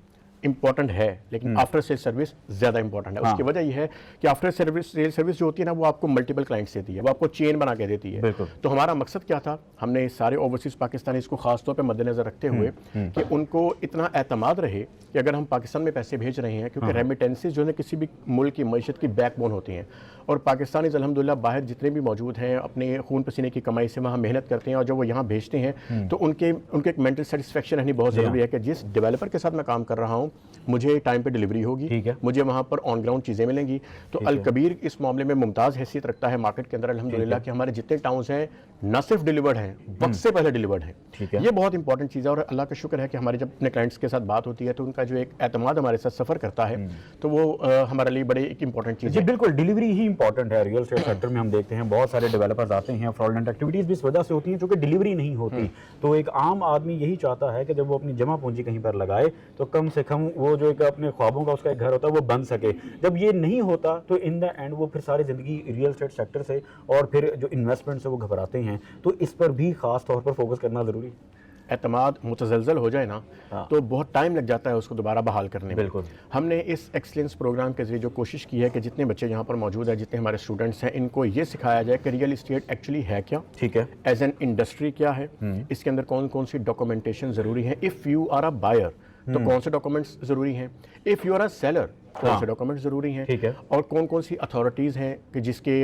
امپورٹنٹ ہے لیکن آفٹر سیل سروس زیادہ امپورٹنٹ ہے. اس کی وجہ یہ ہے کہ آفٹر سیل سروس جو ہوتی ہے نا وہ آپ کو ملٹیپل کلائنٹس دیتی ہے, وہ آپ کو چین بنا کے دیتی ہے. تو ہمارا مقصد کیا تھا, ہم نے سارے اوورسیز پاکستانی اس کو خاص طور پہ مد نظر رکھتے ہوئے کہ ان کو اتنا اعتماد رہے کہ اگر ہم پاکستان میں پیسے بھیج رہے ہیں, کیونکہ ریمیٹنسز جو ہے کسی بھی ملک کی معیشت کی بیک بون ہوتی ہیں, اور پاکستانی الحمدللہ باہر جتنے بھی موجود ہیں اپنے خون پسینے کی کمائی سے وہاں محنت کرتے ہیں, اور جب وہ یہاں بھیجتے ہیں تو ان کے ایک مینٹل سیٹسفیکشن رہنی بہت ضروری ہے کہ جس ڈیولپر کے ساتھ میں کام کر رہا ہوں مجھے ٹائم پہ ڈلیوری ہوگی, مجھے وہاں پر آن گراؤنڈ چیزیں ملیں گی. تو الکبیر اس معاملے میں ممتاز حیثیت رکھتا ہے مارکیٹ کے اندر الحمدللہ کہ ہمارے جتنے ٹاؤنز ہیں نہ صرف ڈلیورڈ ہیں, وقت سے پہلے ڈلیورڈ ہیں. یہ بہت امپورٹنٹ چیز ہے, اور اللہ کا شکر ہے کہ ہمارے جب اپنے کلائنٹس کے ساتھ بات ہوتی ہے تو ان کا جو ایک اعتماد ہمارے ساتھ سفر کرتا ہے تو وہ ہمارے لیے بڑے ایک امپورٹنٹ چیز ہے. بالکل, ڈلیوری ہی امپورٹنٹ ہے. ریئل اسٹیٹ سیکٹر میں ہم دیکھتے ہیں بہت سارے ڈیولپرز آتے ہیں, فراڈلنٹ ایکٹیویٹیز بھی اس وجہ سے ہوتی ہیں چونکہ ڈلیوری نہیں ہوتی. تو ایک عام آدمی یہی چاہتا ہے کہ جب وہ اپنی جمع پونجی کہیں پر لگائے تو کم سے کم وہ جو ایک اپنے خوابوں کا اس کا ایک گھر ہوتا ہے وہ بن سکے. جب یہ نہیں ہوتا تو ان دا اینڈ وہ پھر ساری زندگی ریئل اسٹیٹ سیکٹر سے اور پھر جو انویسٹمنٹ سے وہ گھبراتے ہیں. تو اس پر بھی خاص طور پر فوکس کرنا ضروری ہے. اعتماد متزلزل ہو جائے نا تو بہت ٹائم لگ جاتا ہے اس کو دوبارہ بحال کرنے میں. بالکل, ہم نے اس ایکسلنس پروگرام کے ذریعے جو کوشش کی ہے کہ جتنے بچے یہاں پر موجود ہیں, جتنے ہمارے اسٹوڈنٹس ہیں, ان کو یہ سکھایا جائے کہ ریئل اسٹیٹ ایکچولی ہے کیا, ٹھیک ہے, ایز این انڈسٹری کیا ہے, اس کے اندر کون کون سی ڈاکومنٹیشن ضروری ہے. If you are a buyer تو کون سے ڈاکومنٹس ضروری ہیں, if you are a seller کون سے ڈاکومنٹ ضروری ہیں, اور کون کون سی اتھارٹیز ہیں کہ جس کے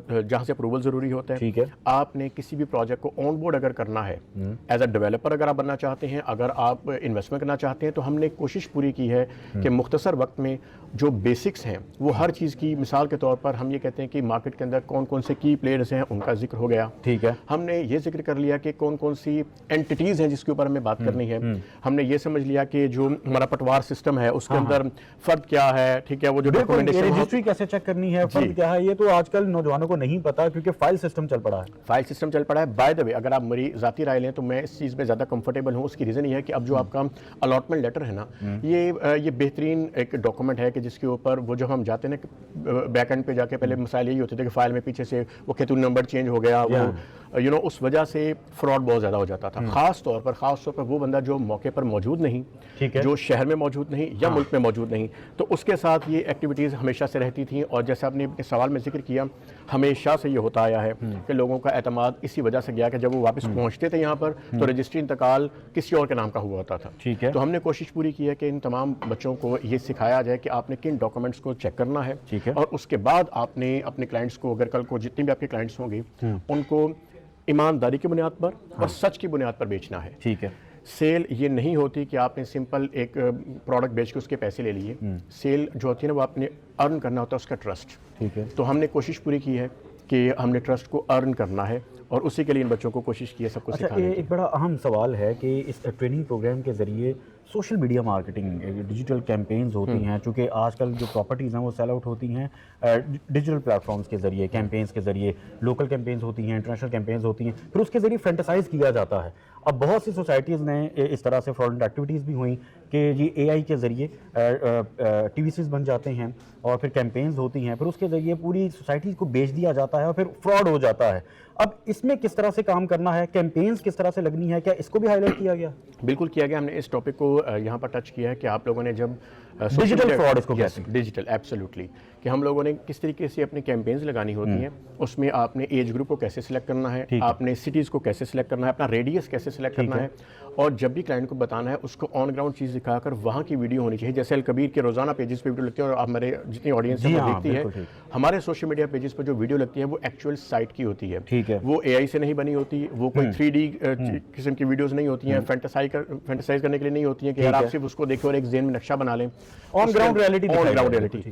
جہاں سے اپروول ضروری ہوتا ہے. آپ نے کسی بھی پروجیکٹ کو آن بورڈ اگر کرنا ہے ایز اے ڈیولپر, اگر آپ بننا چاہتے ہیں, اگر آپ انویسٹمنٹ کرنا چاہتے ہیں, تو ہم نے کوشش پوری کی ہے کہ مختصر وقت میں جو بیسکس ہیں وہ ہر چیز کی, مثال کے طور پر ہم یہ کہتے ہیں کہ مارکیٹ کے اندر کون کون سے کی پلیئرز ہیں ان کا ذکر ہو گیا. ٹھیک ہے, ہم نے یہ ذکر کر لیا کہ کون کون سی اینٹیز ہیں جس کے اوپر ہمیں بات کرنی ہے. ہم نے یہ سمجھ لیا کہ جو ہمارا پٹوار سسٹم ہے اس کے اندر فرد کیا ہے, ٹھیک ہے, وہ جو رجسٹری کیسے چیک کرنی ہے, فرد کیا ہے, یہ تو آج کل نوجوانوں کو نہیں پتا کیونکہ فائل سسٹم چل پڑا ہے. فائل سسٹم چل پڑا ہے. بائی دا وے, اگر آپ میری ذاتی رائے لیں تو میں اس چیز میں زیادہ کمفرٹیبل ہوں. اس کی ریزن یہ ہے کہ اب جو آپ کا الاٹمنٹ لیٹر ہے نا, یہ بہترین ایک ڈاکومنٹ ہے کہ جس کے اوپر وہ جب ہم جاتے ہیں نا بیک اینڈ پہ جا کے, پہلے مسائل یہی ہوتے تھے کہ فائل میں پیچھے سے وہ کہتے ہیں نمبر چینج ہو گیا, وہ اس وجہ سے فراڈ بہت زیادہ ہو جاتا تھا. خاص طور پر وہ بندہ جو موقع پر موجود نہیں, جو شہر میں موجود نہیں یا ملک میں موجود نہیں, تو اس کے ساتھ یہ ایکٹیویٹیز ہمیشہ سے رہتی تھیں. اور جیسے آپ نے اپنے سوال میں ذکر کیا, ہمیشہ سے یہ ہوتا آیا ہے کہ لوگوں کا اعتماد اسی وجہ سے گیا کہ جب وہ واپس پہنچتے تھے یہاں پر تو رجسٹری انتقال کسی اور کے نام کا ہوا ہوتا تھا. تو ہم نے کوشش پوری کی ہے کہ ان تمام بچوں کو یہ سکھایا جائے کہ آپ نے کن ڈاکومنٹس کو چیک کرنا ہے, اور اس کے بعد آپ نے اپنے کلائنٹس کو, اگر کل کو جتنے بھی آپ کے کلائنٹس ہوں گے, ان کو ایمانداری کی بنیاد پر اور سچ کی بنیاد پر بیچنا ہے. ٹھیک ہے, سیل یہ نہیں ہوتی کہ آپ نے سمپل ایک پروڈکٹ بیچ کے اس کے پیسے لے لیے. سیل جو ہوتی ہے نا وہ آپ نے ارن کرنا ہوتا ہے اس کا ٹرسٹ. ٹھیک ہے, تو ہم نے کوشش پوری کی ہے کہ ہم نے ٹرسٹ کو ارن کرنا ہے, اور اسی کے لیے ان بچوں کو کوشش کی ہے سب کو سکھانے کی. ایک بڑا اہم سوال ہے کہ اس ٹریننگ پروگرام کے ذریعے social media marketing, digital campaigns ہوتی ہیں, چونکہ آج کل جو پراپرٹیز ہیں وہ سیل آؤٹ ہوتی ہیں ڈیجیٹل پلیٹ فارمز کے ذریعے, کیمپینز کے ذریعے, لوکل کیمپینز ہوتی ہیں, انٹرنیشنل کیمپینز ہوتی ہیں, پھر اس کے ذریعے فینٹیسائز کیا جاتا ہے. اب بہت سی سوسائٹیز نے اس طرح سے فراڈنٹ ایکٹیویٹیز بھی ہوئیں کہ جی اے آئی کے ذریعے ٹی وی سیز بن جاتے ہیں اور پھر کیمپینز ہوتی ہیں, پھر اس کے ذریعے پوری سوسائٹی کو بیچ دیا جاتا ہے اور پھر فراڈ ہو جاتا ہے. اب اس میں کس طرح سے کام کرنا ہے, کیمپینز کس طرح سے لگنی ہے, کیا اس کو بھی ہائی لائٹ کیا گیا؟ بالکل کیا گیا. ہم نے اس ٹاپک کو یہاں پر ٹچ کیا ہے کہ آپ لوگوں نے جب ڈیجیٹل فراڈ اس کو کہتے ہیں. ڈیجیٹل ایبسلیوٹلی, کہ ہم لوگوں نے کس طریقے سے اپنی کیمپینز لگانی ہوتی ہیں. اس میں آپ نے ایج گروپ کو کیسے سلیکٹ کرنا ہے, آپ نے سٹیز کو کیسے سلیکٹ کرنا ہے, اپنا ریڈیس کیسے سلیکٹ کرنا ہے, اور جب بھی کلائنٹ کو بتانا ہے اس کو آن گراؤنڈ چیز دکھا کر وہاں کی ویڈیو ہونی چاہیے. جیسے الکبیر کے روزانہ پیجز پہ ویڈیو لگتی ہے, اور ہمارے جتنی آڈینس ہے وہ دیکھتی ہے, ہمارے سوشل میڈیا پیجز پہ جو ویڈیو لگتی ہے وہ ایکچوئل سائٹ کی ہوتی ہے. وہ اے آئی سے نہیں بنی ہوتی, وہ کوئی 3D قسم کی ویڈیوز نہیں ہوتی ہیں, فینٹسائز کرنے کے لیے نہیں ہوتی ہیں کہ آپ صرف اس کو دیکھیں اور ایک ذہن میں نقشہ بنا لیں. On ground reality.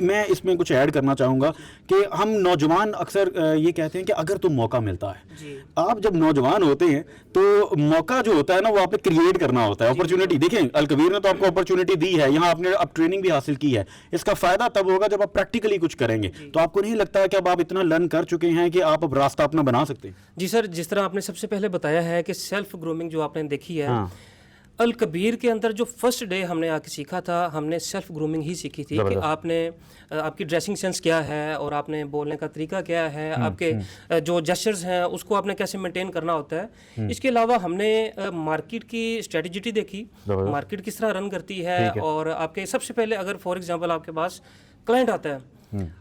میں اس میں کچھ ایڈ کرنا چاہوں گا کہ ہم نوجوان اکثر یہ کہتے ہیں کہ اگر تو موقع ملتا ہے, آپ جب نوجوان ہوتے ہیں تو موقع جو ہوتا ہے نا وہ آپ نے کریٹ کرنا ہوتا ہے, اپرچونٹی. دیکھیں الکبیر نے تو آپ کو اپرچونٹی دی ہے, یہاں آپ نے اب ٹریننگ بھی حاصل کی ہے, اس کا فائدہ تب ہوگا جب آپ پریکٹیکلی کچھ کریں گے. تو آپ کو نہیں لگتا ہے کہ اب آپ اتنا لرن کر چکے ہیں کہ آپ اب راستہ اپنا بنا سکتے ہیں؟ جی سر, جس طرح آپ نے سب سے پہلے بتایا ہے کہ سیلف گرومنگ جو آپ نے دیکھی ہے, الکبیر کے اندر جو فرسٹ ڈے ہم نے آ کے سیکھا تھا, ہم نے سیلف گرومنگ ہی سیکھی تھی کہ آپ نے آپ کی ڈریسنگ سینس کیا ہے اور آپ نے بولنے کا طریقہ کیا ہے, آپ کے جو جسچرز ہیں اس کو آپ نے کیسے مینٹین کرنا ہوتا ہے. اس کے علاوہ ہم نے مارکیٹ کی اسٹریٹجی دیکھی, مارکیٹ کس طرح رن کرتی ہے, اور آپ کے سب سے پہلے اگر فار ایگزامپل آپ کے پاس کلائنٹ آتا ہے,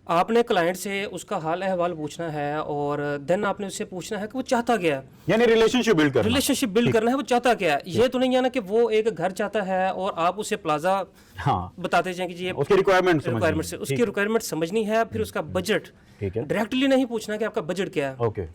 آپ نے کلائنٹ سے اس کا حال احوال پوچھنا ہے اور دین آپ نے اس سے پوچھنا ہے کہ وہ چاہتا کیا ہے, یعنی ریلیشن شپ بلڈ کرنا ہے, وہ چاہتا کیا ہے. یہ تو نہیں ہے نا کہ وہ ایک گھر چاہتا ہے اور آپ اسے پلازا بتاتے جائیں کہ جی اس کی ریکوائرمنٹ سے اس کی ریکوائرمنٹ سمجھنی ہے, پھر اس کا بجٹ ڈائریکٹلی نہیں پوچھنا کہ آپ کا بجٹ کیا ہے.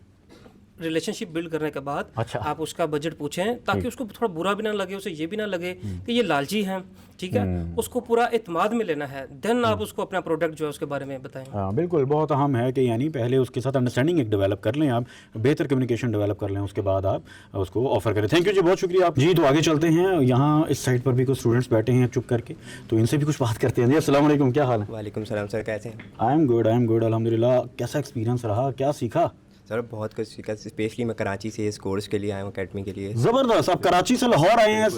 ریلیشن شپ بلڈ کرنے کے بعد آپ اس کا بجٹ پوچھیں تاکہ اس کو تھوڑا برا بھی نہ لگے, اسے یہ بھی نہ لگے کہ یہ لالچی ہیں, ٹھیک ہے, اس کو پورا اعتماد میں لینا ہے, دین آپ اس کو اپنا پروڈکٹ جو ہے اس کے بارے میں بتائیں. ہاں بالکل, بہت اہم ہے کہ یعنی پہلے اس کے ساتھ انڈرسٹینڈنگ ایک ڈیولپ کر لیں, آپ بہتر کمیونیکیشن ڈیولپ کر لیں, اس کے بعد آپ اس کو آفر کریں. تھینک یو جی, بہت شکریہ آپ. جی تو آگے چلتے ہیں, یہاں اس سائڈ پر بھی کچھ اسٹوڈنٹس بیٹھے ہیں چپ کر کے, تو ان سے بھی کچھ بات کرتے ہیں. جی السلام علیکم, کیا حال ہے؟ وعلیکم السلام سر, کیسے ہیں؟ آئی ایم گڈ الحمد للہ. کیسا ایکسپیرینس رہا, کیا سیکھا؟ سر بہت کچھ سیکھا, اسپیشلی میں کراچی سے اس کورس کے لیے آیا ہوں, اکیڈمی کے لیے. زبردست, آپ کراچی سے لاہور آئے ہیں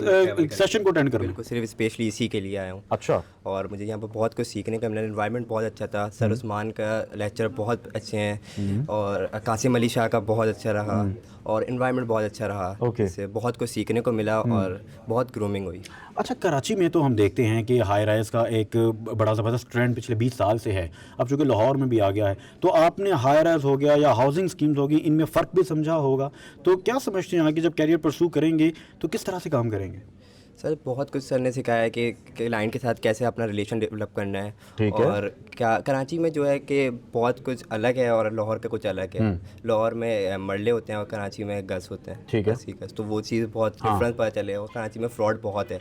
سیشن کو اٹینڈ کرنے؟ بالکل, صرف اسپیشلی اسی کے لیے آیا ہوں. اچھا. اور مجھے یہاں پر بہت کچھ سیکھنے کا ملا, انوائرمنٹ بہت اچھا تھا, سر عثمان کا لیکچر بہت اچھے ہیں, اور قاسم علی شاہ کا بہت اچھا رہا, اور انوائرمنٹ بہت اچھا رہا, اس سے بہت کچھ سیکھنے کو ملا اور بہت گرومنگ ہوئی. اچھا, کراچی میں تو ہم دیکھتے ہیں کہ ہائی رائز کا ایک بڑا زبردست ٹرینڈ پچھلے 20 سال سے ہے, اب چونکہ لاہور میں بھی آ گیا ہے, تو آپ نے ہائی رائز ہو گیا یا ہاؤسنگ اسکیمز ہوگی, ان میں فرق بھی سمجھا ہوگا, تو کیا سمجھتے ہیں کہ جب کیریئر پرسو کریں گے تو کس طرح سے کام کریں گے؟ سر بہت کچھ سر نے سکھایا ہے کہ کلائنٹ کے ساتھ کیسے اپنا ریلیشن ڈیولپ کرنا ہے, اور کیا کراچی میں جو ہے کہ بہت کچھ الگ ہے اور لاہور کا کچھ الگ ہے. لاہور میں مرلے ہوتے ہیں اور کراچی میں گز ہوتے ہیں, ٹھیک ہے, تو وہ چیز بہت ڈفرینس پتہ چلے. اور کراچی میں فراڈ بہت ہے,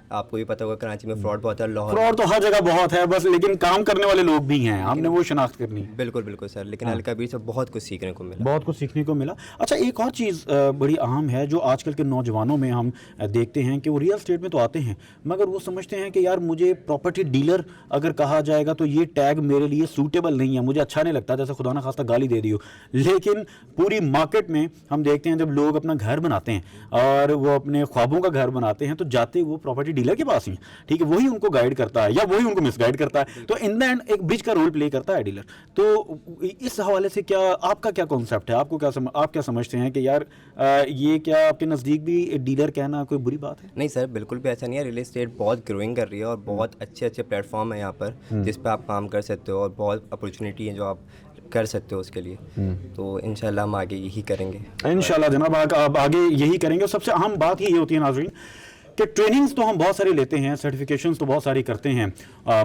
آپ کو بھی پتہ ہوگا کراچی میں فراڈ بہت ہے. لاہور فراڈ تو ہر جگہ بہت ہے, بس لیکن کام کرنے والے لوگ بھی ہیں, ہم نے وہ شناخت کرنی. بالکل بالکل سر, لیکن الکبیر سے بہت کچھ سیکھنے کو ملا, بہت کچھ سیکھنے کو ملا. اچھا, ایک اور چیز بڑی اہم ہے جو آج کل کے نوجوانوں میں ہم دیکھتے ہیں کہ وہ ریئل اسٹیٹ میں تو آتے ہیں, مگر وہ سمجھتے ہیں کہ یار مجھے پراپرٹی ڈیلر اگر کہا جائے گا تو یہ ٹیگ میرے لیے سوٹیبل نہیں ہے, مجھے اچھا نہیں لگتا, جیسے خدا نہ خواستہ گالی دے دی ہو. لیکن پوری مارکیٹ میں ہم دیکھتے ہیں جب لوگ اپنا گھر بناتے ہیں اور وہ اپنے خوابوں کا گھر بناتے ہیں تو جاتے وہ پراپرٹی ڈیلر کے پاس ہی, ٹھیک ہے, وہی ان کو گائیڈ کرتا ہے یا وہی ان کو مس گائیڈ کرتا ہے, تو ان دا اینڈ ایک برج کا رول پلے کرتا ہے ڈیلر. تو اس حوالے سے کیا آپ کا کیا کانسیپٹ ہے, آپ کو آپ کیا سمجھتے ہیں کہ یار یہ کیا آپ کے نزدیک بھی ڈیلر کہنا کوئی بری بات ہے؟ نہیں سر, بالکل بھی ایسا نہیں ہے. ریئل اسٹیٹ بہت گروئنگ کر رہی ہے اور بہت اچھے پلیٹ فارم ہے یہاں پر جس پہ آپ کام کر سکتے ہو, اور بہت اپرچونیٹی ہے جو آپ کر سکتے ہو اس کے لیے. تو انشاءاللہ ہم آگے یہی کریں گے. انشاءاللہ جناب, آپ آگے یہی کریں گے. سب سے اہم بات ہی یہ ہوتی ہے ناظرین کہ ٹریننگز تو ہم بہت سارے لیتے ہیں, سرٹیفکیشنز تو بہت ساری کرتے ہیں,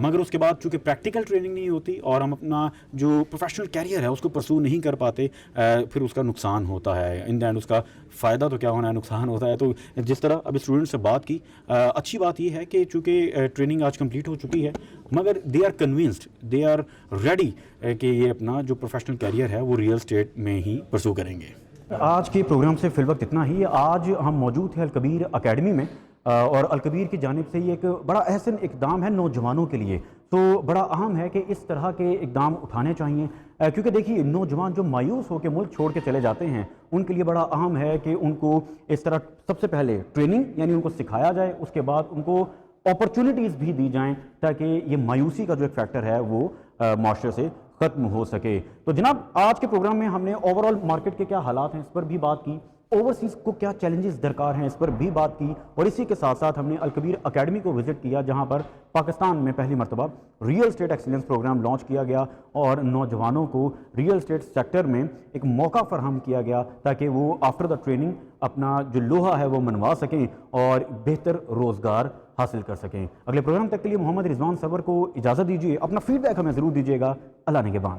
مگر اس کے بعد چونکہ پریکٹیکل ٹریننگ نہیں ہوتی اور ہم اپنا جو پروفیشنل کیریئر ہے اس کو پرسو نہیں کر پاتے, پھر اس کا نقصان ہوتا ہے. ان دا اینڈ اس کا فائدہ تو کیا ہونا ہے, نقصان ہوتا ہے. تو جس طرح اب اسٹوڈنٹ سے بات کی, اچھی بات یہ ہے کہ چونکہ ٹریننگ آج کمپلیٹ ہو چکی ہے, مگر they are convinced, they are ready کہ یہ اپنا جو پروفیشنل کیریئر ہے وہ ریئل اسٹیٹ میں ہی پرسو کریں گے. آج کے پروگرام سے فی الوقت اتنا ہی. آج ہم موجود ہیں الکبیر اکیڈمی میں, اور الکبیر کی جانب سے یہ ایک بڑا احسن اقدام ہے نوجوانوں کے لیے. تو بڑا اہم ہے کہ اس طرح کے اقدام اٹھانے چاہیے, کیونکہ دیکھیے نوجوان جو مایوس ہو کے ملک چھوڑ کے چلے جاتے ہیں ان کے لیے بڑا اہم ہے کہ ان کو اس طرح سب سے پہلے ٹریننگ یعنی ان کو سکھایا جائے, اس کے بعد ان کو اپرچونٹیز بھی دی جائیں تاکہ یہ مایوسی کا جو ایک فیکٹر ہے وہ معاشرے سے ختم ہو سکے. تو جناب آج کے پروگرام میں ہم نے اوور آل مارکیٹ کے کیا حالات ہیں اس پر بھی بات کی, اوورسیز کو کیا چیلنجز درکار ہیں اس پر بھی بات کی, اور اسی کے ساتھ ساتھ ہم نے الکبیر اکیڈمی کو وزٹ کیا جہاں پر پاکستان میں پہلی مرتبہ real estate excellence programme launch کیا گیا اور نوجوانوں کو ریئل اسٹیٹ سیکٹر میں ایک موقع فراہم کیا گیا تاکہ وہ آفٹر دا ٹریننگ اپنا جو لوہا ہے وہ منوا سکیں اور بہتر روزگار حاصل کر سکیں. اگلے پروگرام تک کے لیے محمد رضوان سرور کو اجازت دیجیے, اپنا فیڈ بیک ہمیں ضرور دیجیے گا. اللہ نگہبان.